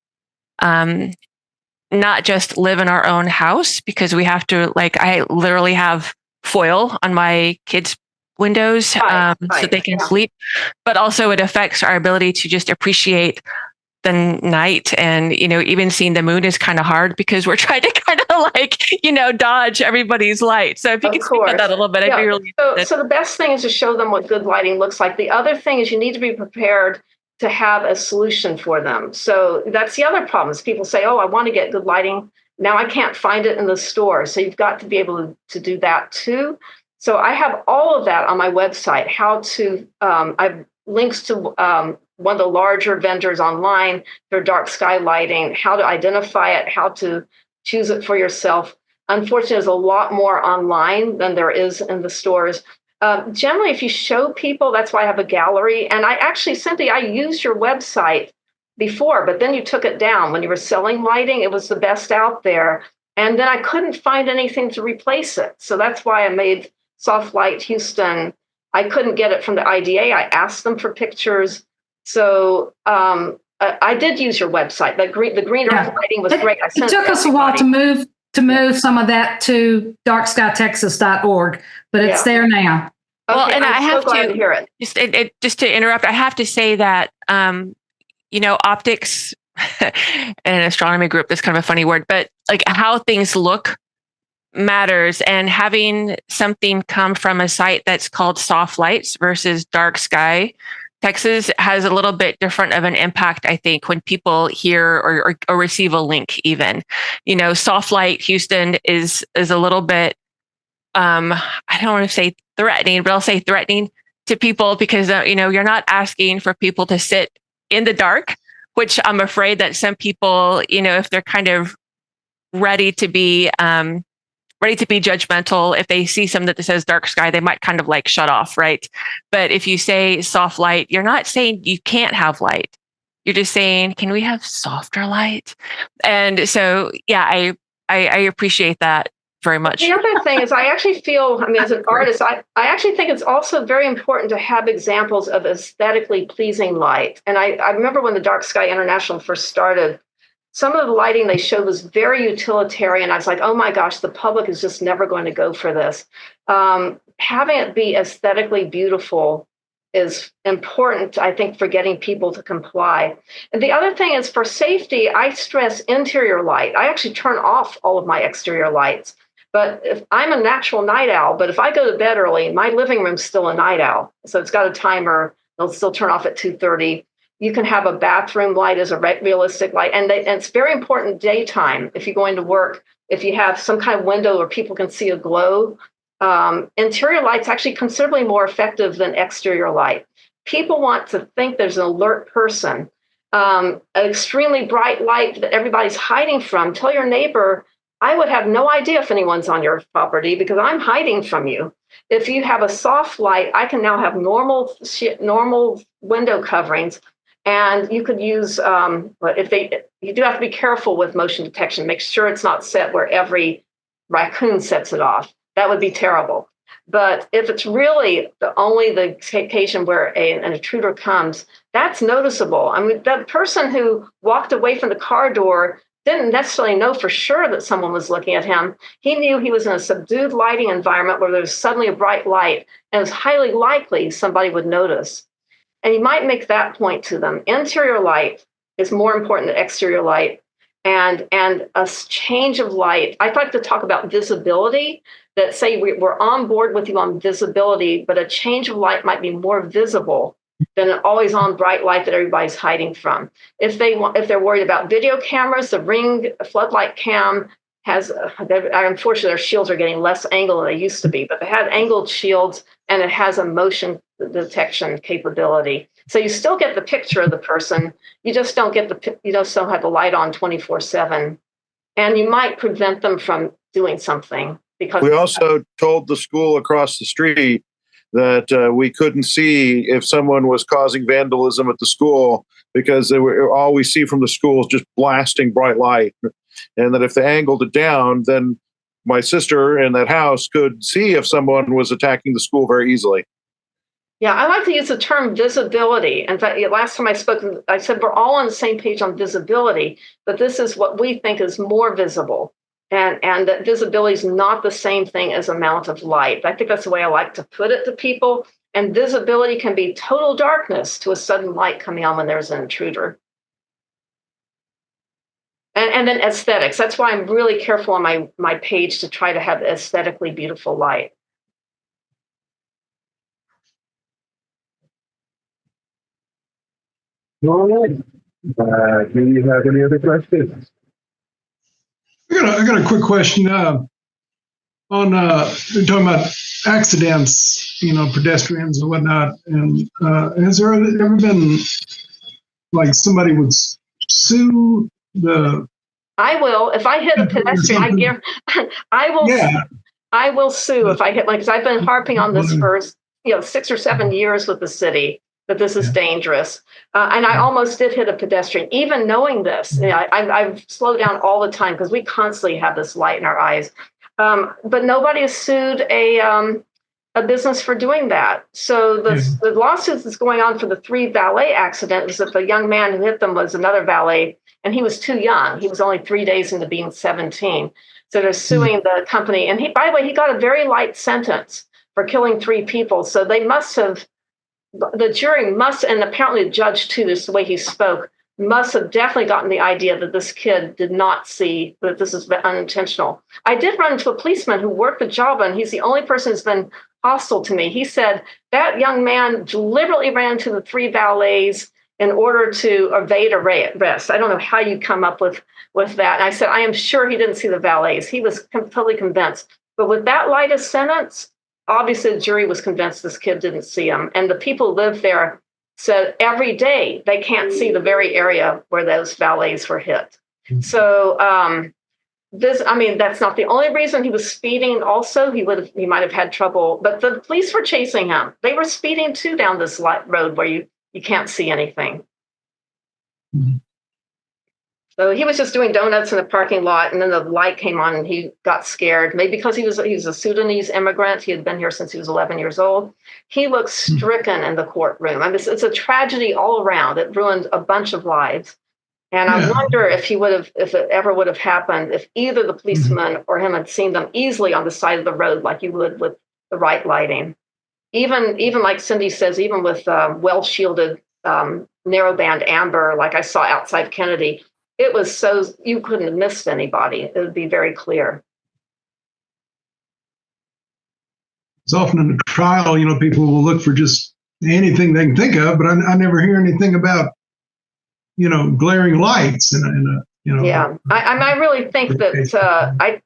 not just live in our own house, because we have to, like, I literally have foil on my kids' windows so they can sleep, but also it affects our ability to just appreciate the night. And, even seeing the moon is kind of hard because we're trying to kind of dodge everybody's light. So if you could speak about that a little bit, I'd be really So the best thing is to show them what good lighting looks like. The other thing is you need to be prepared to have a solution for them. So that's the other problem is people say, oh, I want to get good lighting. Now I can't find it in the store. So you've got to be able to do that too. So I have all of that on my website, I've links to one of the larger vendors online for dark sky lighting, how to identify it, how to choose it for yourself. Unfortunately, there's a lot more online than there is in the stores. Generally, if you show people, that's why I have a gallery. And Cynthia, I used your website before, but then you took it down. When you were selling lighting, it was the best out there. And then I couldn't find anything to replace it. So that's why I made Soft Light Houston. I couldn't get it from the IDA. I asked them for pictures. So I did use your website. The green earth lighting was great. It took us a while to move some of that to darkskytexas.org, but it's there now. Well, and I have to hear it. Just to interrupt, I have to say that optics in an astronomy group, that's kind of a funny word, but like how things look matters, and having something come from a site that's called Soft Lights versus Dark Sky Texas has a little bit different of an impact, I think, when people hear or receive a link. Even, Soft Light Houston is a little bit, I don't want to say threatening, but I'll say threatening to people because you're not asking for people to sit in the dark, which I'm afraid that some people, if they're kind of ready to be judgmental, if they see something that says dark sky, they might kind of like shut off, right? But if you say soft light, you're not saying you can't have light. You're just saying, can we have softer light? And so, yeah, I appreciate that very much. The other thing is I actually feel, as an artist, I actually think it's also very important to have examples of aesthetically pleasing light. And I remember when the Dark Sky International first started, some of the lighting they showed was very utilitarian. I was like, oh my gosh, the public is just never going to go for this. Having it be aesthetically beautiful is important, I think, for getting people to comply. And the other thing is for safety, I stress interior light. I actually turn off all of my exterior lights. But if I'm a natural night owl, but if I go to bed early, my living room's still a night owl. So it's got a timer. It'll still turn off at 2:30. You can have a bathroom light as a realistic light. And it's very important daytime. If you're going to work, if you have some kind of window where people can see a glow, interior light's actually considerably more effective than exterior light. People want to think there's an alert person. an extremely bright light that everybody's hiding from, tell your neighbor, I would have no idea if anyone's on your property because I'm hiding from you. If you have a soft light, I can now have normal window coverings, and you could use. You do have to be careful with motion detection. Make sure it's not set where every raccoon sets it off. That would be terrible. But if it's really the occasion where an intruder comes, that's noticeable. I mean, that person who walked away from the car door didn't necessarily know for sure that someone was looking at him. He knew he was in a subdued lighting environment where there was suddenly a bright light, and it was highly likely somebody would notice. And you might make that point to them. Interior light is more important than exterior light. And a change of light. I'd like to talk about visibility, that say we're on board with you on visibility, but a change of light might be more visible than an always on bright light that everybody's hiding from. If they're worried about video cameras, the Ring floodlight cam has, unfortunately, their shields are getting less angle than they used to be, but they had angled shields, and it has a motion detection capability. So you still get the picture of the person. You just don't have the light on 24/7, and you might prevent them from doing something because we also told the school across the street that we couldn't see if someone was causing vandalism at the school because all we see from the school is just blasting bright light, and that if they angled it down, then my sister in that house could see if someone was attacking the school very easily. Yeah, I like to use the term visibility. In fact, last time I spoke, I said we're all on the same page on visibility, but this is what we think is more visible. And that visibility is not the same thing as amount of light. I think that's the way I like to put it to people. And visibility can be total darkness to a sudden light coming on when there's an intruder. And then aesthetics. That's why I'm really careful on my page to try to have aesthetically beautiful light. All right. Do you have any other questions? I got a quick question. On we're talking about accidents, pedestrians and whatnot. And has there ever been like somebody would sue the? I will if I hit a pedestrian. I will. Yeah. I will sue if I hit because I've been harping on this for 6 or 7 years with the city. That this is dangerous. And I almost did hit a pedestrian, even knowing this. I've slowed down all the time because we constantly have this light in our eyes. But nobody has sued a business for doing that. So the lawsuit that's going on for the 3 valet accident is that the young man who hit them was another valet, and he was too young. He was only 3 days into being 17. So they're suing the company. And by the way, he got a very light sentence for killing 3 people. So they must have, the jury must, and apparently the judge too, this is the way he spoke, must have definitely gotten the idea that this kid did not see that this is unintentional. I did run into a policeman who worked the job, and he's the only person who's been hostile to me. He said that young man deliberately ran into the 3 valets in order to evade arrest. I don't know how you come up with that. And I said, I am sure he didn't see the valets. He was totally convinced. But with that lightest sentence, obviously, the jury was convinced this kid didn't see him. And the people who live there said every day they can't see the very area where those valets were hit. So that's not the only reason he was speeding. Also, he might have had trouble. But the police were chasing him. They were speeding too down this road where you can't see anything. Mm-hmm. So he was just doing donuts in the parking lot, and then the light came on, and he got scared. Maybe because he was a Sudanese immigrant. He had been here since he was 11 years old. He looked stricken in the courtroom. I mean, it's a tragedy all around. It ruined a bunch of lives. And I wonder if it ever would have happened if either the policeman or him had seen them easily on the side of the road, like you would with the right lighting. Even like Cindy says, even with well-shielded narrowband amber, like I saw outside Kennedy. It was so you couldn't have missed anybody. It would be very clear. It's often in a trial, people will look for just anything they can think of, but I never hear anything about, glaring lights Yeah, I really think that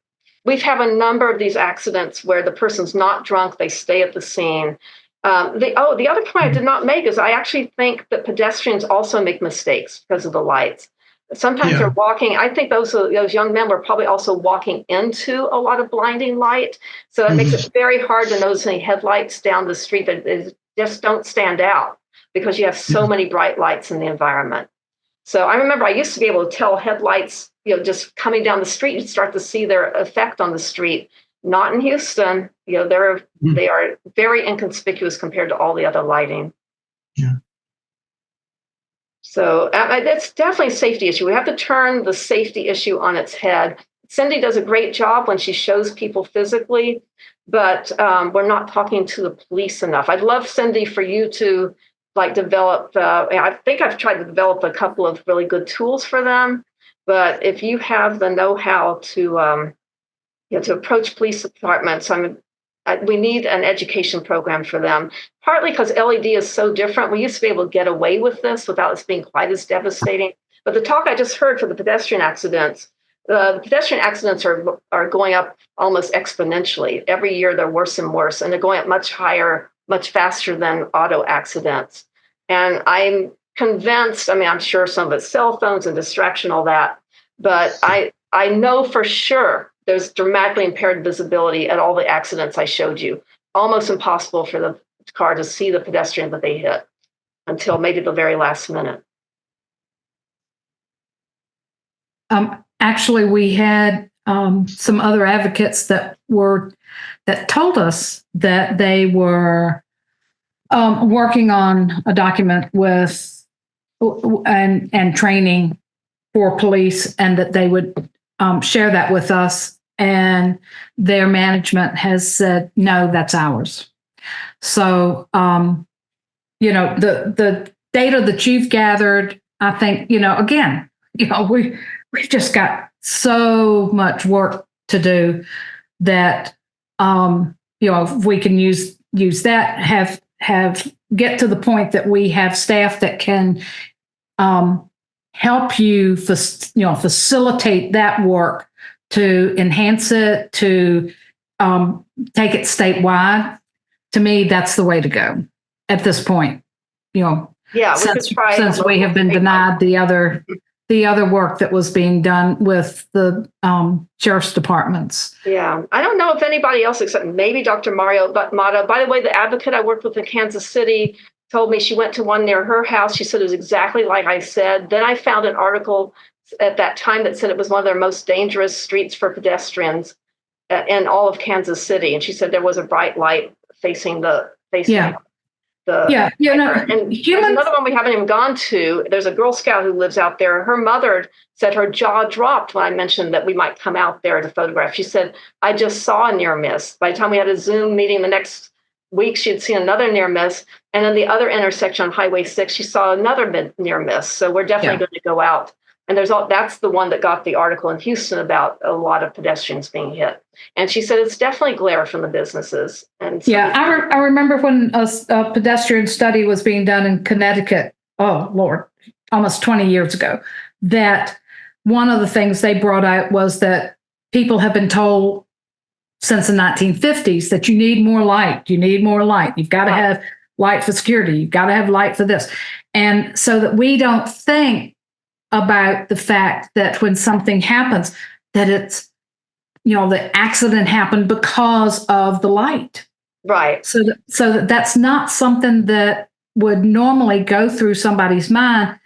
we've had a number of these accidents where the person's not drunk, they stay at the scene, The other point I did not make is I actually think that pedestrians also make mistakes because of the lights. Sometimes they're walking. I think those young men were probably also walking into a lot of blinding light. So that makes it very hard to notice any headlights down the street that just don't stand out because you have so many bright lights in the environment. So I remember I used to be able to tell headlights, just coming down the street, you'd start to see their effect on the street. Not in Houston. They are very inconspicuous compared to all the other lighting. Yeah. So it's definitely a safety issue. We have to turn the safety issue on its head. Cindy does a great job when she shows people physically, but we're not talking to the police enough. I'd love, Cindy, for you to develop. I think I've tried to develop a couple of really good tools for them. But if you have the know-how to approach police departments, we need an education program for them. Partly because LED is so different. We used to be able to get away with this without this being quite as devastating. But the talk I just heard for the pedestrian accidents, the pedestrian accidents are going up almost exponentially. Every year they're worse and worse, and they're going up much higher, much faster than auto accidents. And I'm convinced, I'm sure some of it's cell phones and distraction, all that, but I know for sure there's dramatically impaired visibility at all the accidents I showed you. Almost impossible for the car to see the pedestrian that they hit until maybe the very last minute. Actually, we had some other advocates that told us that they were working on a document with and training for police, and that they would share that with us. And their management has said, no, that's ours. So, the data that you've gathered, I think, again, we've just got so much work to do that, if we can use that, have get to the point that we have staff that can help you, facilitate that work, to enhance it, to take it statewide. To me, that's the way to go at this point. Since we have been denied the other work that was being done with the sheriff's departments. Yeah, I don't know if anybody else except maybe Dr. Mario Mata. By the way, the advocate I worked with in Kansas City told me she went to one near her house. She said it was exactly like I said. Then I found an article at that time that said it was one of their most dangerous streets for pedestrians in all of Kansas City. And she said there was a bright light facing the. And there's another one we haven't even gone to. There's a Girl Scout who lives out there. Her mother said her jaw dropped when I mentioned that we might come out there to photograph. She said, I just saw a near miss. By the time we had a Zoom meeting the next week, she had seen another near miss. And then the other intersection on Highway 6, she saw another near miss. So we're definitely going to go out. And that's the one that got the article in Houston about a lot of pedestrians being hit. And she said it's definitely glare from the businesses. And so I remember when a pedestrian study was being done in Connecticut, oh Lord, almost 20 years ago, that one of the things they brought out was that people have been told since the 1950s that you need more light. You need more light. You've got to have light for security. You've got to have light for this. And so that we don't think about the fact that when something happens, that it's, the accident happened because of the light. Right. So that's not something that would normally go through somebody's mind.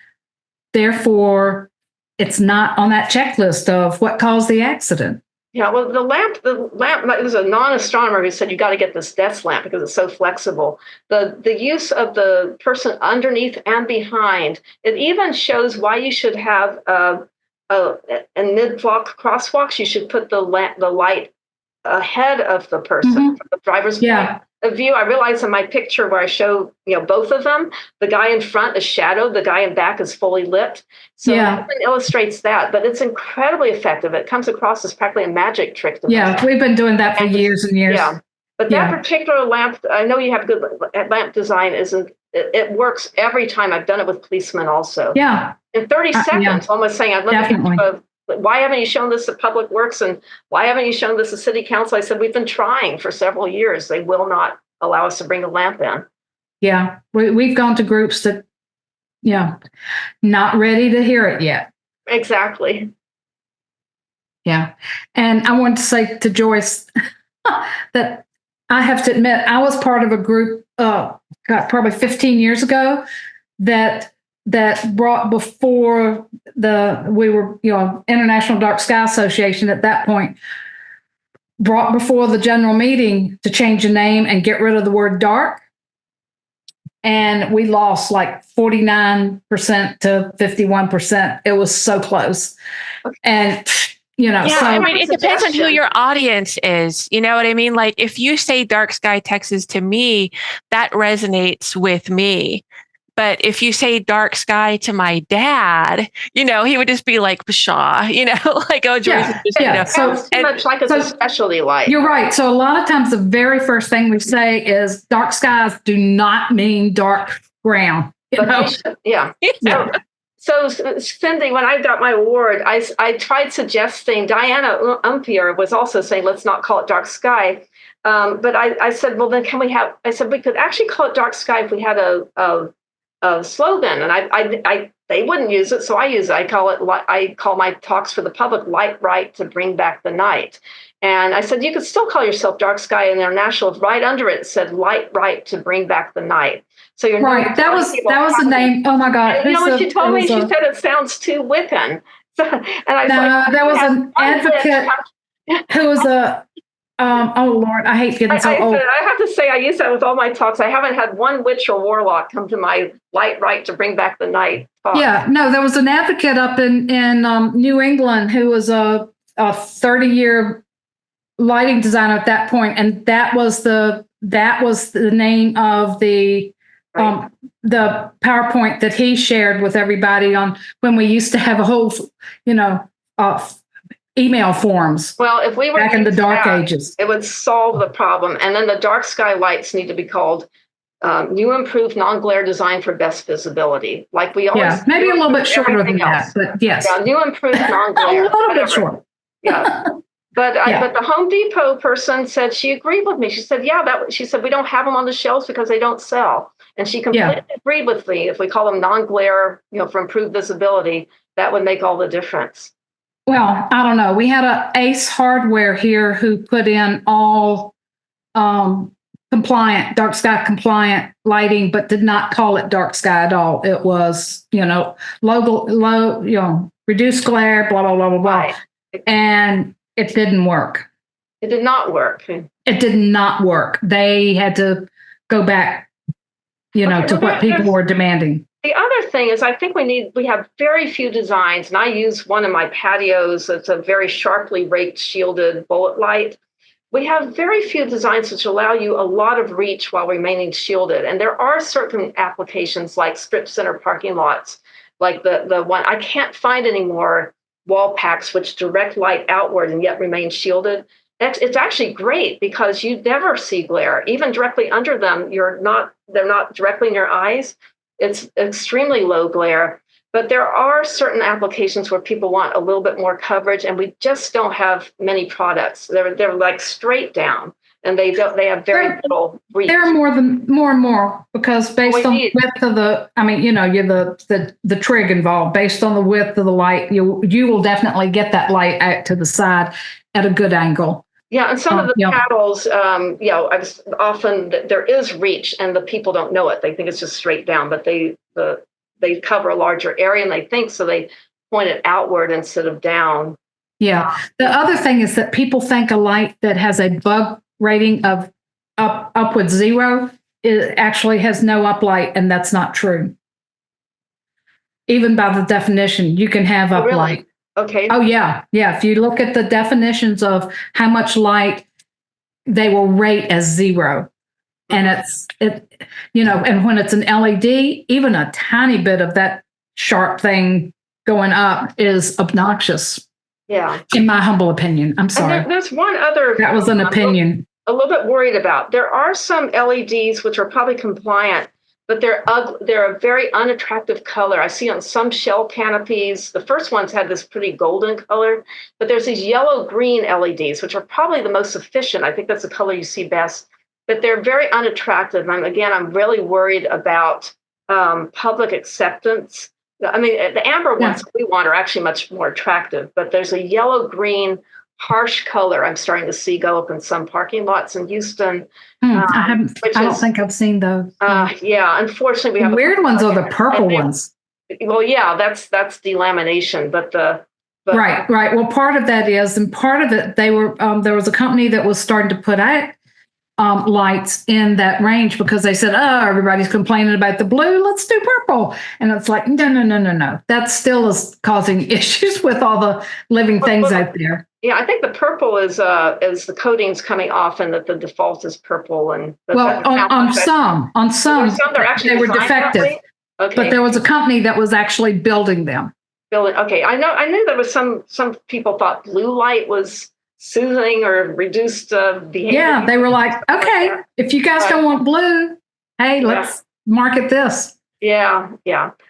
Therefore, it's not on that checklist of what caused the accident. Yeah, well, the lamp, it was a non-astronomer who said, you got to get this desk lamp because it's so flexible. The use of the person underneath and behind, it even shows why you should have in mid-walk crosswalks, you should put the light ahead of the person, from the driver's point of view. I realized in my picture where I show, both of them, the guy in front is shadowed, the guy in back is fully lit. So it illustrates that, but it's incredibly effective. It comes across as practically a magic trick. We've been doing that for years and years. Yeah, but that particular lamp, I know you have good lamp design. It works every time. I've done it with policemen also. Yeah. In 30 seconds, almost saying, I'd love to why haven't you shown this at Public Works and why haven't you shown this at City Council? I said, we've been trying for several years. They will not allow us to bring the lamp in. Yeah, we've gone to groups that, not ready to hear it yet. Exactly. Yeah. And I want to say to Joyce that I have to admit, I was part of a group, probably 15 years ago that brought before we were, International Dark Sky Association at that point, brought before the general meeting to change the name and get rid of the word dark. And we lost like 49% to 51%. It was so close. And, Yeah, so I mean, it depends on who your audience is. You know what I mean? Like if you say dark sky Texas to me, that resonates with me. But if you say dark sky to my dad, he would just be like, pshaw, like, oh, Joyce. Sounds too much like it's a specialty light. You're right. So a lot of times the very first thing we say is dark skies do not mean dark ground. Yeah. So Cindy, when I got my award, I tried suggesting, Diana Umpier was also saying, let's not call it dark sky. But I said, well, then we could actually call it dark sky if we had a slogan, and they wouldn't use it, so I use it. I call my talks for the public "Light Right to Bring Back the Night," and I said you could still call yourself Dark Sky International if right under it said "Light Right to Bring Back the Night." So you're right. That was the name. Oh my God! And you know what she told me? She said it sounds too Wiccan. So, and I was like, there was an advocate who was a. Oh Lord, I hate getting so old. I have to say, I use that with all my talks. I haven't had one witch or warlock come to my Light Right to Bring Back the Night talk. Yeah, no, there was an advocate up in New England who was a 30-year lighting designer at that point, and that was the name of the PowerPoint that he shared with everybody on when we used to have a whole, email forms. Well, if we were back in the dark ages, it would solve the problem. And then the dark sky lights need to be called new improved non-glare design for best visibility. Like we always maybe a little bit shorter than that, but yes. Yeah, new improved non-glare. A little bit short. Yeah. But the Home Depot person said she agreed with me. She said, she said we don't have them on the shelves because they don't sell. And she completely agreed with me. If we call them non-glare, for improved visibility, that would make all the difference. Well, I don't know. We had a Ace Hardware here who put in all compliant, dark sky compliant lighting, but did not call it dark sky at all. It was, low, reduced glare, blah, blah, blah, blah, blah. Right. And it didn't work. It did not work. It did not work. They had to go back, to what people were demanding. The other thing is, I think we have very few designs, and I use one in my patios. It's a very sharply raked, shielded bullet light. We have very few designs which allow you a lot of reach while remaining shielded. And there are certain applications like strip center parking lots, like the one, I can't find any more wall packs which direct light outward and yet remain shielded. It's actually great because you never see glare. Even directly under them, they're not directly in your eyes. It's extremely low glare, but there are certain applications where people want a little bit more coverage, and we just don't have many products. They're like straight down, and they have very little reach. There are more and more because based on the width of you're the trig involved. Based on the width of the light, you will definitely get that light out to the side at a good angle. Yeah, and some of the paddles, often there is reach, and the people don't know it. They think it's just straight down, but they cover a larger area, and they think so. They point it outward instead of down. Yeah. The other thing is that people think a light that has a bug rating of upward 0 actually has no uplight, and that's not true. Even by the definition, you can have uplight. Really? Okay. Oh, yeah. Yeah. If you look at the definitions of how much light they will rate as 0, and and when it's an LED, even a tiny bit of that sharp thing going up is obnoxious. Yeah. In my humble opinion. I'm sorry. And there's one other. That was an opinion. A little bit worried about. There are some LEDs which are probably compliant, but they're ugly. They're a very unattractive color. I see on some shell canopies, the first ones had this pretty golden color, but there's these yellow-green LEDs, which are probably the most efficient. I think that's the color you see best. but they're very unattractive. I'm really worried about public acceptance. I mean, the amber ones that we want are actually much more attractive, but there's a yellow-green harsh color I'm starting to see go up in some parking lots in Houston. I don't think I've seen those. Yeah, unfortunately, we have weird ones are the purple ones. Well, yeah, that's delamination, but right. Well, part of that is, and part of it, they were there was a company that was starting to put out lights in that range because they said, oh, everybody's complaining about the blue, let's do purple. And it's like, no. That still is causing issues with all the living things out there. Yeah, I think the purple is the coating's coming off and that the default is purple. And on some they're actually they were defective. Okay. But there was a company that was actually building them. Okay, I knew there was some people thought blue light was soothing or reduced behavior. Yeah, they were like, okay, if you guys don't want blue, hey, let's market this. Yeah.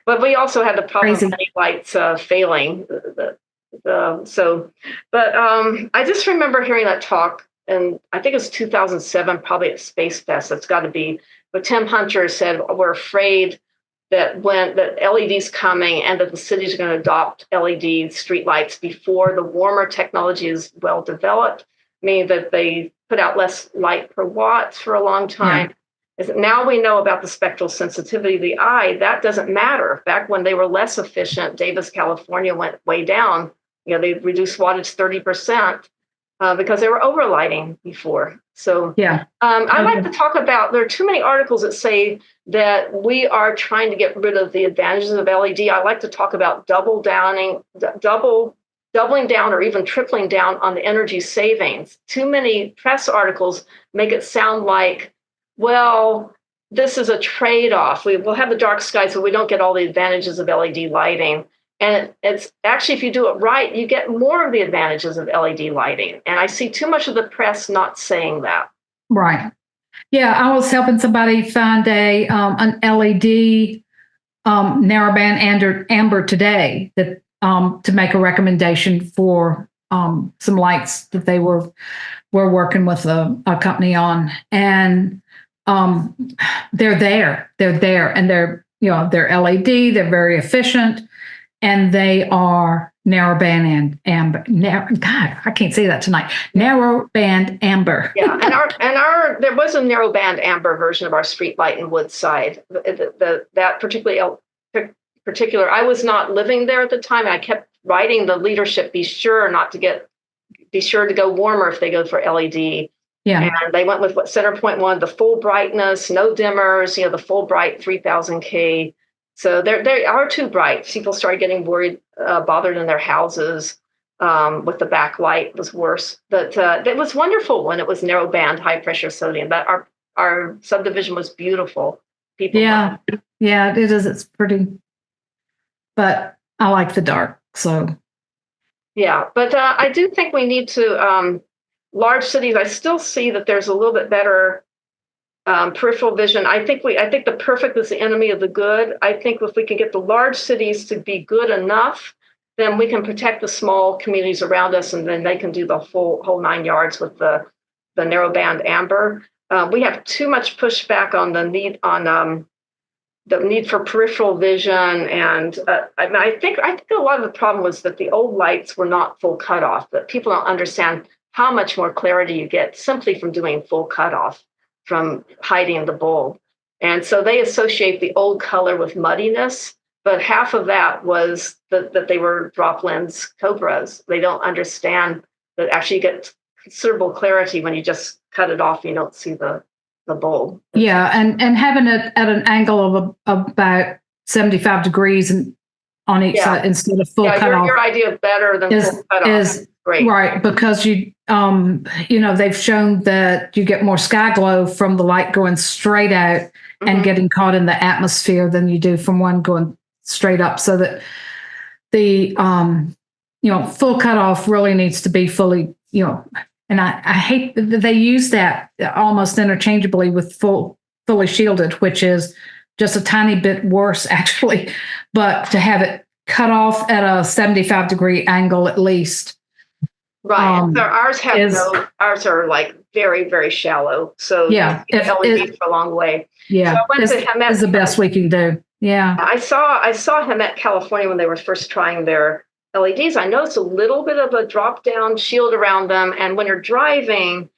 But we also had the problem of many lights failing. I just remember hearing that talk, and I think it was 2007, probably at Space Fest. It's got to be. But Tim Hunter said, we're afraid that LED's coming and that the cities are going to adopt LED streetlights before the warmer technology is well developed, meaning that they put out less light per watt for a long time. Yeah. Now we know about the spectral sensitivity of the eye. That doesn't matter. Back when they were less efficient, Davis, California went way down. They reduced wattage 30% because they were overlighting before. So I like to talk about, there are too many articles that say that we are trying to get rid of the advantages of LED. I like to talk about doubling down or even tripling down on the energy savings. Too many press articles make it sound like, well, this is a trade-off. We'll have the dark skies, but we don't get all the advantages of LED lighting. And it's actually, if you do it right, you get more of the advantages of LED lighting. And I see too much of the press not saying that. Right. Yeah, I was helping somebody find an LED narrowband amber today that to make a recommendation for some lights that they were working with a company on, and they're there, and they're LED, they're very efficient. And they are narrowband amber. God, I can't say that tonight. Narrowband amber. Yeah, and our there was a narrowband amber version of our street light in Woodside. That particular, I was not living there at the time. I kept writing the leadership, be sure to go warmer if they go for LED. Yeah. And they went with what center point wanted, the full brightness, no dimmers, the full bright 3000K. So they are too bright. People started getting worried, bothered in their houses with the backlight was worse. But it was wonderful when it was narrowband, high pressure sodium. That our subdivision was beautiful. People yeah, it is. It's pretty, but I like the dark. So yeah, but I do think we need to large cities. I still see that there's a little bit better peripheral vision. I think the perfect is the enemy of the good. I think if we can get the large cities to be good enough, then we can protect the small communities around us, and then they can do the whole 9 yards with the narrowband amber. We have too much pushback on the need for peripheral vision, and I think a lot of the problem was that the old lights were not full cutoff. But people don't understand how much more clarity you get simply from doing full cutoff, from hiding the bulb. And so they associate the old color with muddiness, but half of that was that they were drop lens cobras. They don't understand that actually you get considerable clarity when you just cut it off, you don't see the bulb. Yeah, and having it at an angle of about 75 degrees on each side instead of full cutoff. Your idea of better than full cutoff is great. Right, because they've shown that you get more sky glow from the light going straight out and getting caught in the atmosphere than you do from one going straight up. So that the full cutoff really needs to be fully, and I hate that they use that almost interchangeably with fully shielded, which is just a tiny bit worse actually, but to have it cut off at a 75-degree angle at least. Right. So ours are like very, very shallow. So Yeah, you see LED for a long way. Yeah, so I went to Hemet. Is the best we can do. Yeah, I saw Hemet, California when they were first trying their LEDs. I noticed a little bit of a drop down shield around them, and when you're driving,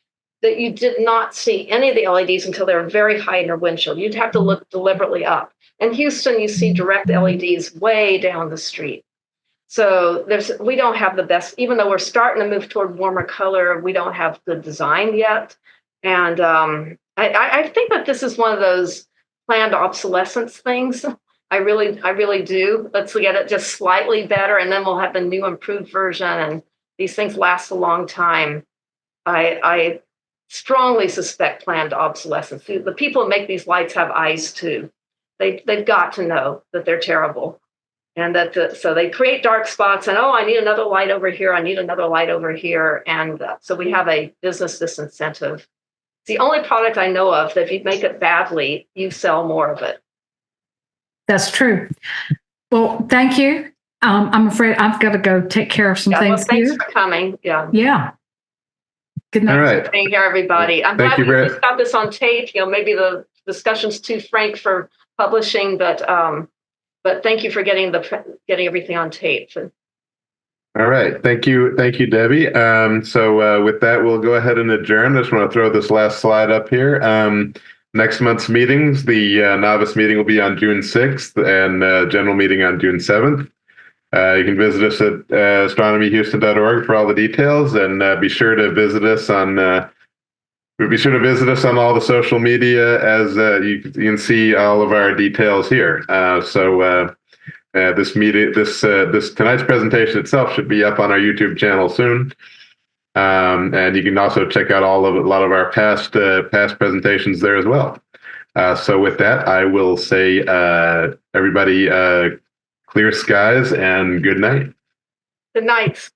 that you did not see any of the LEDs until they were very high in your windshield. You'd have to look deliberately up. In Houston, you see direct LEDs way down the street. So we don't have the best, even though we're starting to move toward warmer color, we don't have good design yet. And I think that this is one of those planned obsolescence things. I really do. Let's get it just slightly better, and then we'll have the new improved version, and these things last a long time. I strongly suspect planned obsolescence. The people who make these lights have eyes too. They've got to know that they're terrible. And so they create dark spots, and I need another light over here. I need another light over here. And so we have a business disincentive. It's the only product I know of that if you make it badly, you sell more of it. That's true. Well, thank you. I'm afraid I've got to go take care of some things. Well, thanks for coming. Yeah. Yeah. Good night. All right. Being here, everybody. I'm glad we just got this on tape. Maybe the discussion's too frank for publishing, but thank you for getting everything on tape. All right. Thank you, Debbie. So with that, we'll go ahead and adjourn. I just want to throw this last slide up here. Next month's meetings, the novice meeting will be on June 6th and general meeting on June 7th. You can visit us at astronomyhouston.org for all the details, and be sure to visit us on all the social media, as you can see all of our details here. This tonight's presentation itself should be up on our YouTube channel soon. And you can also check out a lot of our past presentations there as well. So with that, I will say, everybody, clear skies and good night. Good night.